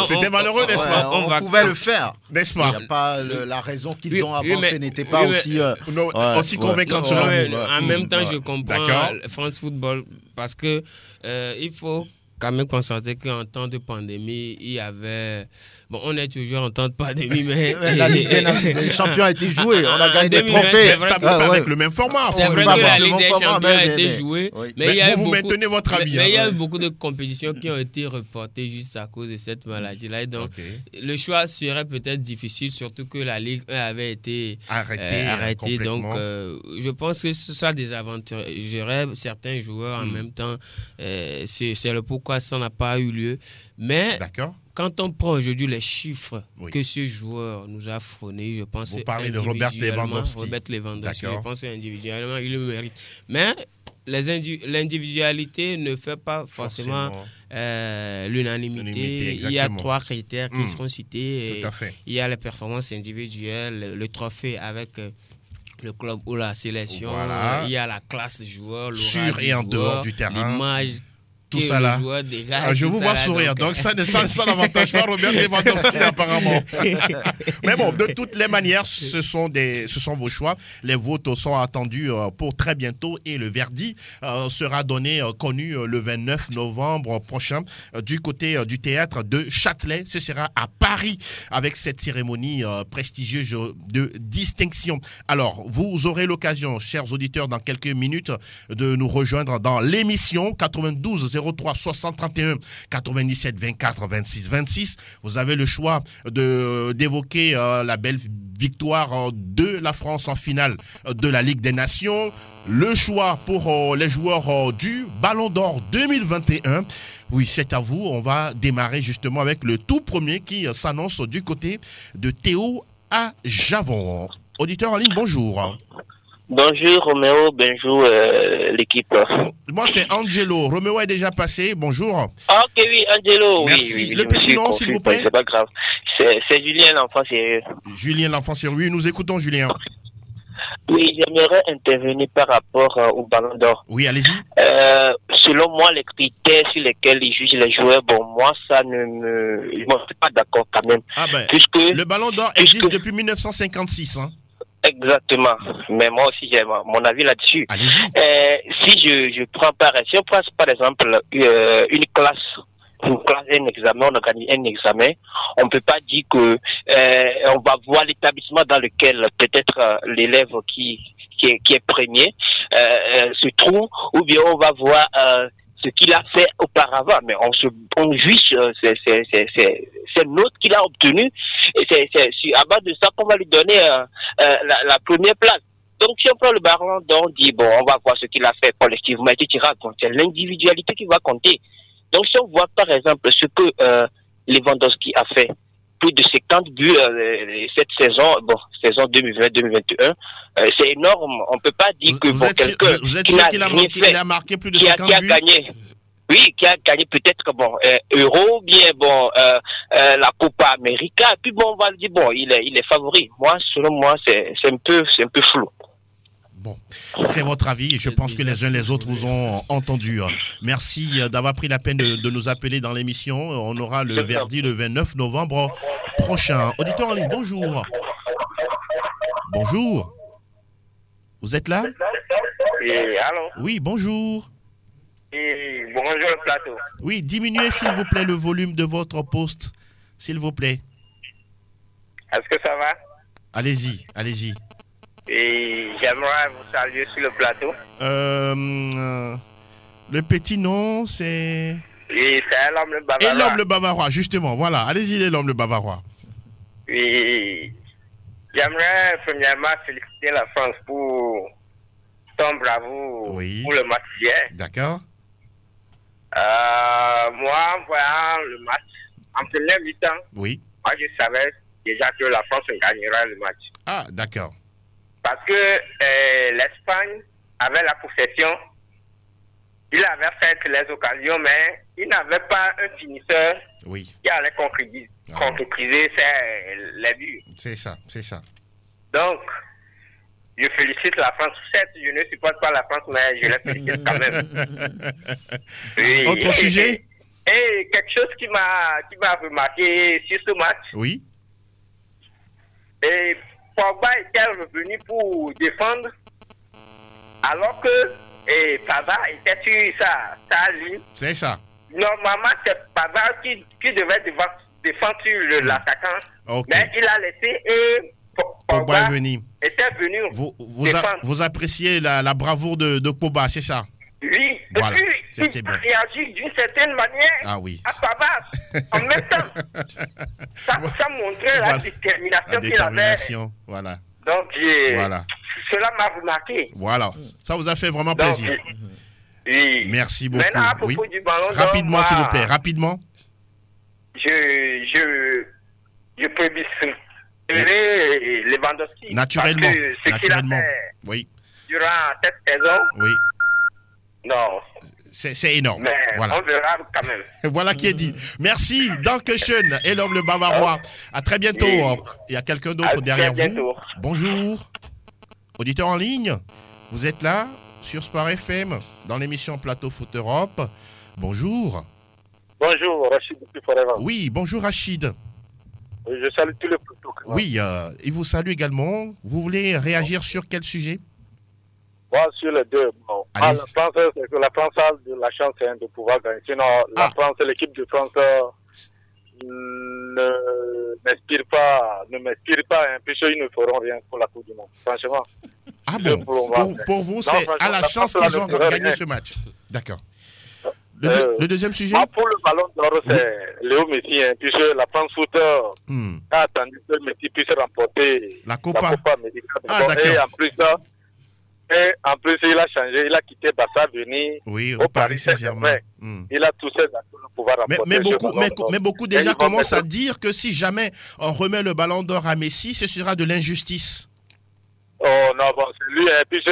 C'était malheureux, n'est-ce pas? On pouvait le faire. N'est-ce pas? Il n'y a pas la raison qu'ils ont avancée n'était pas aussi convaincante selon vous. En même temps, je comprends France Football parce que il faut quand même constater qu'en temps de pandémie, il y avait... Bon, on est toujours en temps de pandémie, mais... la Ligue des Champions a été jouée. On a gagné des trophées. Pas avec le même format. C'est vrai que la Ligue des Champions a été jouée. Mais vous maintenez votre avis. Mais il y a eu beaucoup de compétitions qui ont été reportées juste à cause de cette maladie-là. Donc, le choix serait peut-être difficile, surtout que la Ligue 1 avait été arrêtée. Donc, je pense que ça désavantagerait certains joueurs en même temps. C'est le pourquoi ça n'a pas eu lieu. Mais... Quand on prend aujourd'hui les chiffres que ce joueur nous a fournis, je pense vous parlez de Robert Lewandowski. Je pense qu'individuellement, il le mérite. Mais l'individualité ne fait pas forcément l'unanimité. Il y a 3 critères qui seront cités. Tout à fait. Il y a les performances individuelles, le trophée avec le club ou la sélection. Voilà. Il y a la classe joueur, sur et en dehors du terrain. L'image. Tout ça là. Je vous vois sourire. Donc, ça n'avantage pas Robert Lewandowski apparemment. Mais bon, de toutes les manières, ce sont vos choix. Les votes sont attendus pour très bientôt et le verdict sera connu le 29 novembre prochain du côté du théâtre de Châtelet. Ce sera à Paris avec cette cérémonie prestigieuse de distinction. Alors, vous aurez l'occasion, chers auditeurs, dans quelques minutes, de nous rejoindre dans l'émission 92 03 60 31 97 24 26 26. Vous avez le choix d'évoquer la belle victoire de la France en finale de la Ligue des Nations. Le choix pour les joueurs du Ballon d'Or 2021. Oui, c'est à vous. On va démarrer justement avec le tout premier qui s'annonce du côté de Théo à Javon. Auditeur en ligne, bonjour. Bonjour Roméo, bonjour l'équipe. Moi c'est Angelo. Roméo est déjà passé, bonjour. Ah, ok, oui, Angelo. Merci. Oui, le petit nom s'il vous plaît. C'est pas grave. C'est Julien l'enfant sérieux. Julien l'enfant sérieux, oui, nous écoutons Julien. Oui, j'aimerais intervenir par rapport au Ballon d'Or. Oui, allez-y. Selon moi, les critères sur lesquels ils jugent les joueurs, bon, moi ça ne me... Je ne suis pas d'accord quand même. Ah ben, puisque, le Ballon d'Or existe depuis 1956, hein. Exactement, mais moi aussi j'ai mon avis là-dessus. Si je prends si on prend par exemple une classe, un examen, on organise un examen, on ne peut pas dire que on va voir l'établissement dans lequel peut-être l'élève qui est premier se trouve, ou bien on va voir ce qu'il a fait auparavant, mais on juge ces notes qu'il a obtenues, et c'est à base de ça qu'on va lui donner la première place. Donc si on prend le Ballon d'Or, on dit bon, on va voir ce qu'il a fait collectivement, etc. C'est l'individualité qui va compter. Donc si on voit par exemple ce que Lewandowski a fait, plus de 50 buts cette saison, saison 2020-2021, c'est énorme. On peut pas dire que quelqu'un qui a marqué plus de 50 buts, gagné. Oui, qui a gagné peut-être Euro, bien la Copa América. Puis on va dire il est favori. Moi, selon moi, c'est un peu flou. Bon, c'est votre avis et je pense que les uns les autres vous ont entendu. Merci d'avoir pris la peine de nous appeler dans l'émission. On aura le verdict le 29 novembre prochain. Auditeur en ligne, bonjour. Bonjour. Vous êtes là? Allô? Oui, bonjour. Bonjour le plateau. Oui, diminuez s'il vous plaît le volume de votre poste, s'il vous plaît. Est-ce que ça va? Allez-y, allez-y. Et j'aimerais vous saluer sur le plateau. Le petit nom, c'est... Oui, c'est l'homme le bavarois. Et l'homme le bavarois, justement, voilà. Allez-y, l'homme le bavarois. Oui, j'aimerais premièrement féliciter la France pour son bravo pour le match d'hier. D'accord. Moi, en voyant le match, en première mi-temps, moi je savais déjà que la France gagnerait le match. Ah, d'accord. Parce que l'Espagne avait la possession, il avait fait les occasions, mais il n'avait pas un finisseur qui allait concrétiser les buts. C'est ça, c'est ça. Donc, je félicite la France. Certes, je ne supporte pas la France, mais je la félicite quand même. Oui. Autre sujet? Et quelque chose qui m'a remarqué sur ce match. Oui. Et Pogba était revenu pour défendre, alors que Pavard était sur sa ligne. C'est ça. Normalement, c'est Pavard qui devait défendre sur l'attaquant. Mais il a laissé et Pogba était venu défendre. Vous appréciez la bravoure de Pogba, c'est ça? Oui. Voilà. Et puis, il réagit d'une certaine manière à Pavard en même temps. Ça montrait la détermination qu'il avait. Voilà. Donc, cela m'a remarqué. Voilà. Ça vous a fait vraiment plaisir. Oui. Merci beaucoup. Maintenant, à propos du Ballon d'Or, rapidement, s'il vous plaît. Rapidement. Je plébisciterai Lewandowski. Naturellement. Parce que ce qu'il a fait oui. durant cette saison. Oui. Non. C'est énorme. Mais voilà. on verra quand même. Voilà qui est dit. Merci, Dankeschön et l'homme le bavarois. À très bientôt. Oui. Il y a quelqu'un d'autre derrière vous. Bonjour. Auditeur en ligne, vous êtes là sur Sport FM dans l'émission Plateau Foot Europe. Bonjour. Bonjour, Rachid depuis Forever. Oui, bonjour Rachid. Je salue tous les plateaux. Oui, il vous salue également. Vous voulez réagir sur quel sujet? Moi, sur les deux. Bon. La France, c'est que la France a de la chance de pouvoir gagner. Sinon, la France, l'équipe de France ne m'inspire pas, hein, puisqu'ils ne feront rien pour la Coupe du Monde. Franchement. Ah bon? Pour vous, c'est à la chance qu'ils ont gagné ce match. D'accord. Le deuxième sujet? Pour le ballon d'or, c'est Léo Messi, hein, puisque la France Foot a attendu que Messi puisse remporter la Copa América. D'accord. Et en plus, il a changé, il a quitté Barça, venu au Paris Saint-Germain. Il a tous ses atouts pour pouvoir remporter. Mais beaucoup déjà commencent à dire que si jamais on remet le ballon d'or à Messi, ce sera de l'injustice. Oh non, bon, c'est lui. Et puis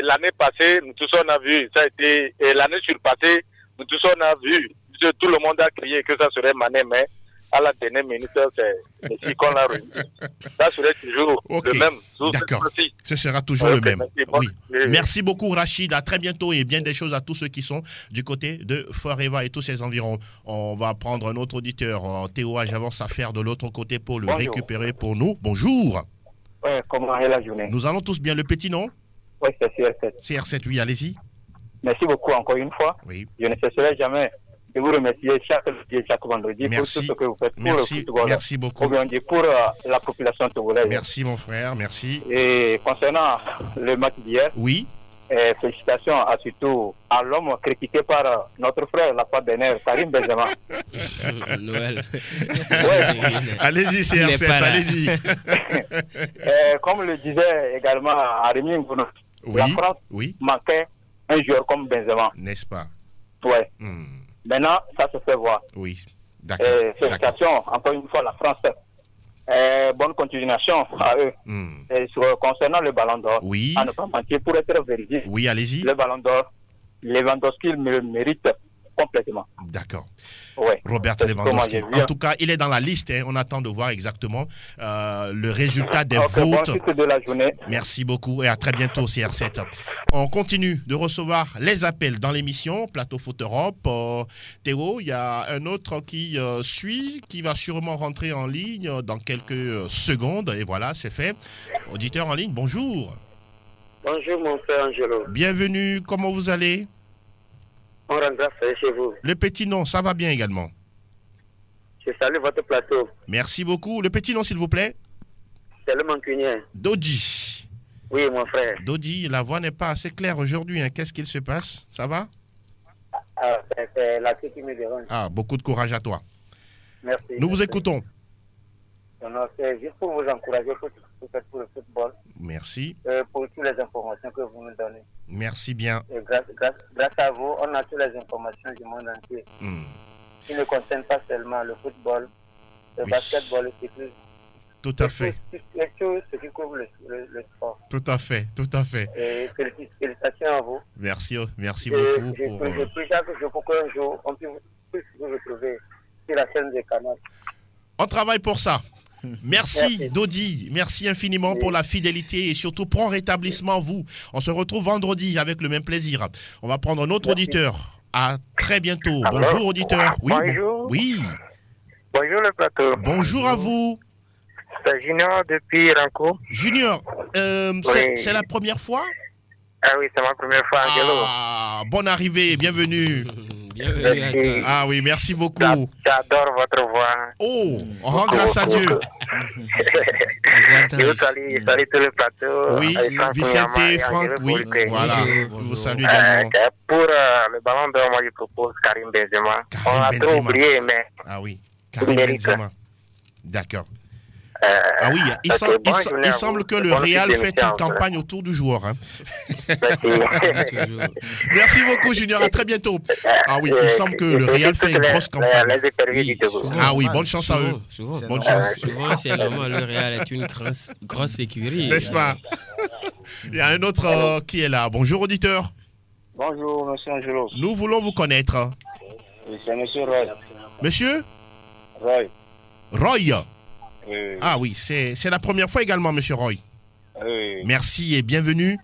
l'année passée, nous tous on a vu, ça a été, et l'année surpassée, nous tous on a vu, tout le monde a crié que ça serait Mané, mais à la dernière minute, c'est Messi qu'on l'a remis. Ça serait toujours le même. D'accord. Ce sera toujours le même. Oui. Merci beaucoup Rachid. À très bientôt et bien des choses à tous ceux qui sont du côté de Forever et tous ses environs. On va prendre un autre auditeur. Théo, j'avance à faire de l'autre côté pour le récupérer pour nous. Bonjour. Ouais, comment est la journée? Nous allons tous bien. Le petit nom? Oui, c'est CR7. CR7, oui, allez-y. Merci beaucoup encore une fois. Oui. Je ne cesserai jamais de vous remercier chaque vendredi pour tout ce que vous faites pour le football. Merci beaucoup. Pour la population togolaise. Merci mon frère, merci. Et concernant le match d'hier, oui. Félicitations surtout à l'homme critiqué par notre frère la fois dernière, Karim Benzema. Noël. Allez-y, CR7, allez-y. Comme le disait également Rémi Ngono, la France manquait un joueur comme Benzema. N'est-ce pas? Ouais. Maintenant, ça se fait voir. Oui, d'accord. Félicitations, encore une fois, la France. Bonne continuation à eux. Et concernant le ballon d'or, à ne pas mentir, pour être vérifié, le ballon d'or, Lewandowski le mérite complètement. D'accord. Ouais. Robert Lewandowski. En tout cas, il est dans la liste. Hein. On attend de voir exactement le résultat des votes. Bon de la journée. Merci beaucoup et à très bientôt, CR7. On continue de recevoir les appels dans l'émission Plateau Foot Europe. Théo, il y a un autre qui suit, qui va sûrement rentrer en ligne dans quelques secondes. Et voilà, c'est fait. Auditeur en ligne, bonjour. Bonjour, mon frère Angelo. Bienvenue. Comment vous allez? On rendra chez vous. Le petit nom, ça va bien également. Je salue votre plateau. Merci beaucoup. Le petit nom, s'il vous plaît? C'est le mancunien. Dodi. Oui, mon frère. Dodi, la voix n'est pas assez claire aujourd'hui. Hein. Qu'est-ce qu'il se passe? Ça va? C'est la tête qui me dérange. Beaucoup de courage à toi. Merci. Nous vous écoutons. Non, c'est juste pour vous encourager pour le football. Merci. Pour toutes les informations que vous nous donnez. Merci bien. Et grâce à vous, on a toutes les informations du monde entier. Qui ne concernent pas seulement le football, le basketball, le cyclisme. Tout à fait. Tout ce qui couvre le sport. Tout à fait, tout à fait. Et félicitations à vous. Merci beaucoup. Je prie chaque jour pour qu'un jour, on puisse vous retrouver sur la chaîne des canaux. On travaille pour ça. Merci Dodi, merci infiniment pour la fidélité et surtout prompt rétablissement vous. On se retrouve vendredi avec le même plaisir. On va prendre un autre auditeur. À très bientôt. Alors, bonjour auditeur. Oui. Bonjour. Oui. Bonjour le plateau. Bonjour à vous. C'est Junior depuis Ranco. Junior, c'est la première fois? Ah oui, c'est ma première fois, Angelo. Bonne arrivée, bienvenue. Bienvenue à toi. Ah oui, merci beaucoup. J'adore votre voix. Oh, on rend grâce à Dieu. Je vous salue tout le plateau. Oui, Vicente, Franck, oui. Voilà, je vous salue également. Pour le ballon d'or, moi je propose Karim Benzema. On a trop oublié, mais... Ah oui, Karim Benzema. D'accord. Ah oui, il semble que le Real fait une campagne autour du joueur. Hein. Merci beaucoup, Junior. À très bientôt. Ah oui, il semble que le Real fait une grosse campagne. Ah oui, bonne chance à eux. Bonne chance. Souvent, c'est normal. Le Real est une grosse écurie. N'est-ce pas? Il y a un autre qui est là. Bonjour, auditeur. Bonjour, monsieur Angelos. Nous voulons vous connaître. Oui, c'est monsieur Roy. Monsieur Roy. Roy. Oui. Ah oui, c'est la première fois également, monsieur Roy. Oui. Merci et bienvenue.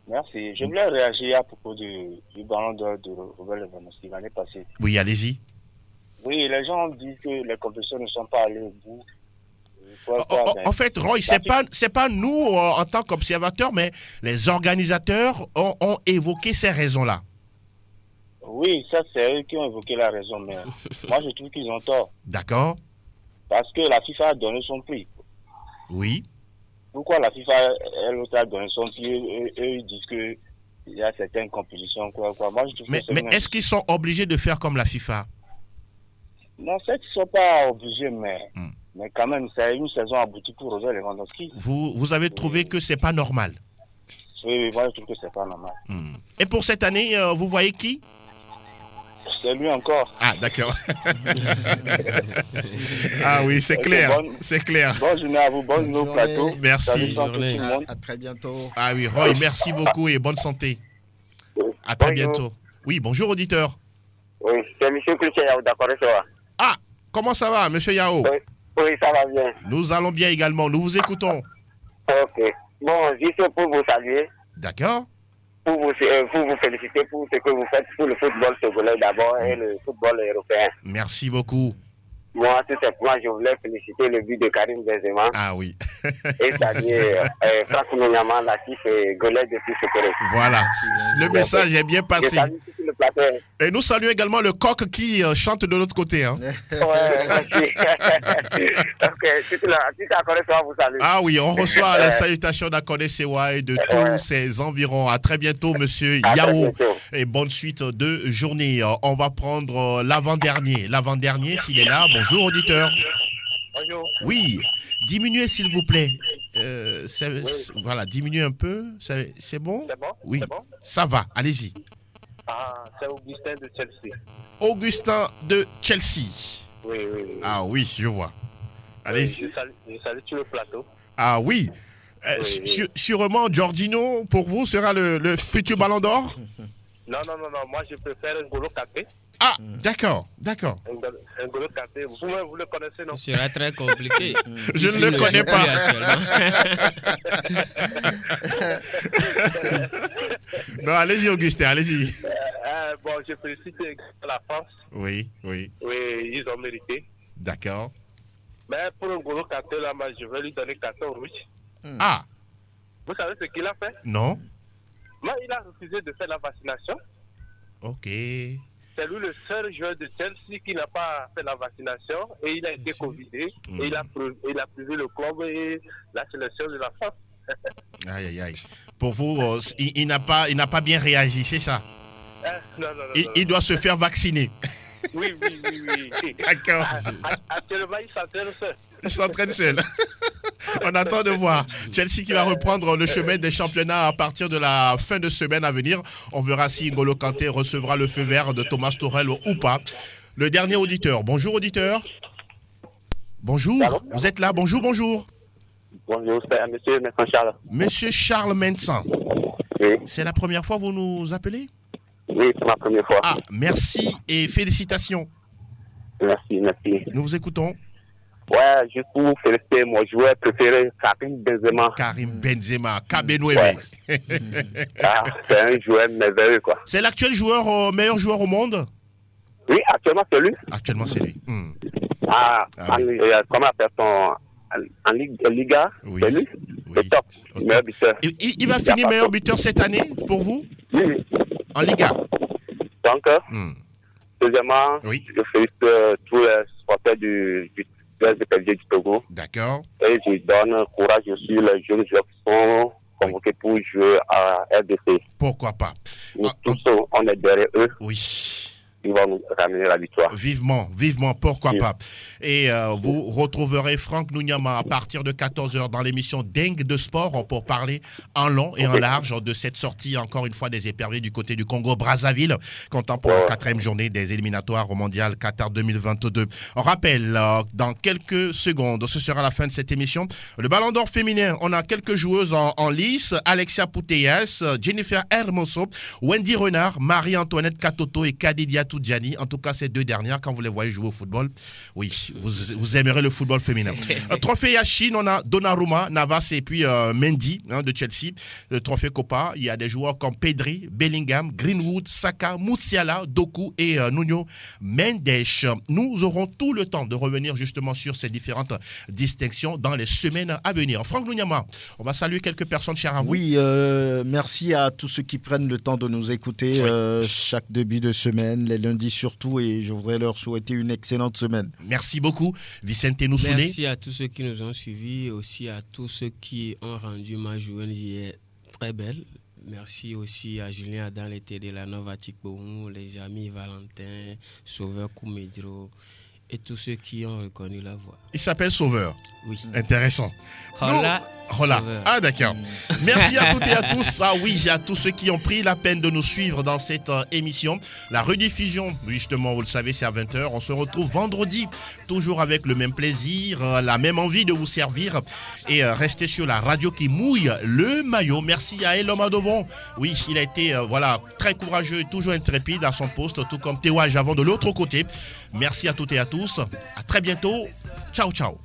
Merci. Je voulais réagir à propos du ballon d'or de Robert Lewandowski l'année passée. Oui, allez-y. Oui, les gens disent que les compétitions ne sont pas allées au bout. En fait, Roy, c'est pas nous en tant qu'observateurs, mais les organisateurs ont évoqué ces raisons-là. Oui, ça c'est eux qui ont évoqué la raison, mais moi je trouve qu'ils ont tort. D'accord. Parce que la FIFA a donné son prix. Oui. Pourquoi la FIFA, elle a donné son prix? Eux, ils disent qu'il y a certaines compétitions, quoi. Moi, je trouve mais est-ce qu'ils sont obligés de faire comme la FIFA? Non, c'est qu'ils ne sont pas obligés, mais quand même, c'est une saison aboutie pour Robert Lewandowski. Vous avez trouvé que c'est pas normal? Oui, moi je trouve que c'est pas normal. Et pour cette année, vous voyez qui? C'est lui encore. Ah, d'accord. Ah oui, c'est clair. C'est clair. Bonne journée à vous, bonne journée au plateau. Merci. À très bientôt. Ah oui, Roy, merci beaucoup et bonne santé. À très bientôt. Oui, bonjour auditeur. Oui, c'est M. Christian Yao, d'accord, ça va. Ah, comment ça va, M. Yao? Oui, ça va bien. Nous allons bien également, nous vous écoutons. Ok. Bon, juste pour vous saluer. D'accord. Pour vous féliciter pour ce que vous faites pour le football togolais d'abord et le football européen. Merci beaucoup. Moi, tout simplement, je voulais féliciter le but de Karim Benzema. Ah oui. Et saluer Franck Mignaman, Latif et Golais depuis Socoré. Voilà. Le message est bien passé. Je salue tout le plateau. Et nous saluons également le coq qui chante de l'autre côté. Hein. Ouais, merci. Ok, si tu accordé ça, vous salue. Ah oui, on reçoit la salutation d'Akode Sewa et de tous ses environs. À très bientôt, monsieur Yao. Et bonne suite de journée. On va prendre l'avant-dernier. L'avant-dernier, s'il est là. Bonjour, auditeur. Bonjour. Oui, diminuez, s'il vous plaît. Voilà, diminuez un peu. C'est bon? C'est bon? Oui, C'est bon? ça va. Allez-y. Ah, c'est Augustin de Chelsea. Augustin de Chelsea. Oui. Ah oui, je vois. Allez-y. Je salue sur le plateau. Ah oui. Sûrement, Jorginho, pour vous, sera le futur ballon d'or? Non. Moi, je préfère N'Golo Kanté. Ah, d'accord. N'Golo Kanté, vous le connaissez, non? Ce sera très compliqué. Je ne le connais pas. Non, allez-y, Augustin, allez-y. Bon, je félicite la France. Oui. Oui, ils ont mérité. D'accord. Mais pour N'Golo Kanté, là, je vais lui donner carton rouge. Ah. Vous savez ce qu'il a fait? Non. Moi, il a refusé de faire la vaccination. Ok. C'est lui le seul joueur de Chelsea qui n'a pas fait la vaccination et il a été covidé et il a privé le club et la sélection de la France. Aïe. Pour vous, il n'a pas bien réagi, c'est ça? Non. Il doit se faire vacciner. Oui. D'accord. Actuellement, il s'entraîne seul. Il s'entraîne seul. On attend de voir. Chelsea qui va reprendre le chemin des championnats à partir de la fin de semaine à venir. On verra si N'Golo Kanté recevra le feu vert de Thomas Tuchel ou pas. Le dernier auditeur. Bonjour, auditeur. Bonjour. Allô? Vous êtes là? Bonjour. Bonjour, c'est monsieur Vincent Charles. Monsieur Charles Vincent. Oui. C'est la première fois que vous nous appelez? Oui, c'est ma première fois. Ah, merci et félicitations. Merci. Nous vous écoutons. Ouais, juste pour vous féliciter, mon joueur préféré, Karim Benzema. Karim Benzema, KB9. Ouais. C'est un joueur merveilleux, quoi. C'est l'actuel meilleur joueur au monde? Oui, actuellement, c'est lui. Actuellement, c'est lui. Oui. Comment on appelle en Liga, oui. C'est lui. C'est top. Meilleur buteur. Il va finir meilleur buteur cette année, pour vous? Oui. En Liga. Donc, deuxièmement, oui. Je félicite tous les supporters du PSG du Togo. D'accord. Et je donne courage aussi les jeunes joueurs qui sont convoqués pour jouer à RDC. Pourquoi pas? Nous tous, on est derrière eux. Oui. Ils vont nous ramener la victoire. Vivement, pourquoi pas. Et vous retrouverez Franck Nounyama à partir de 14h dans l'émission Dingue de Sport pour parler en long et en large de cette sortie, encore une fois, des éperviers du côté du Congo-Brazzaville, comptant pour la 4e journée des éliminatoires au Mondial Qatar 2022. On rappelle, dans quelques secondes, ce sera la fin de cette émission. Le Ballon d'Or féminin, on a quelques joueuses en lice, Alexia Putellas, Jennifer Hermoso, Wendy Renard, Marie-Antoinette Katoto et Kadidia Toudjani. En tout cas, ces deux dernières, quand vous les voyez jouer au football, oui, vous aimerez le football féminin. Trophée Yashin, on a Donnarumma, Navas et puis Mendy de Chelsea. Le trophée Copa, il y a des joueurs comme Pedri, Bellingham, Greenwood, Saka, Musiala, Doku et Nuno Mendes. Nous aurons tout le temps de revenir justement sur ces différentes distinctions dans les semaines à venir. Franck Nounyama, on va saluer quelques personnes chères à vous. Oui, merci à tous ceux qui prennent le temps de nous écouter chaque début de semaine, les lundis surtout, et je voudrais leur souhaiter une excellente semaine. Merci beaucoup, Vicente Noussoulé. Merci à tous ceux qui nous ont suivis, et aussi à tous ceux qui ont rendu ma journée très belle. Merci aussi à Julien Adam, l'été de la Nova Tikboumou, les amis Valentin, Sauveur Koumedro et tous ceux qui ont reconnu la voix. Il s'appelle Sauveur. Oui. Intéressant. Hola. Ah d'accord. Merci à toutes et à tous. Ah oui, à tous ceux qui ont pris la peine de nous suivre dans cette émission. La rediffusion, justement, vous le savez, c'est à 20h. On se retrouve vendredi, toujours avec le même plaisir, la même envie de vous servir. Et restez sur la radio qui mouille le maillot. Merci à Eloma Devon. Oui, il a été très courageux et toujours intrépide à son poste, tout comme Théo Javon de l'autre côté. Merci à toutes et à tous. À très bientôt. Ciao, ciao.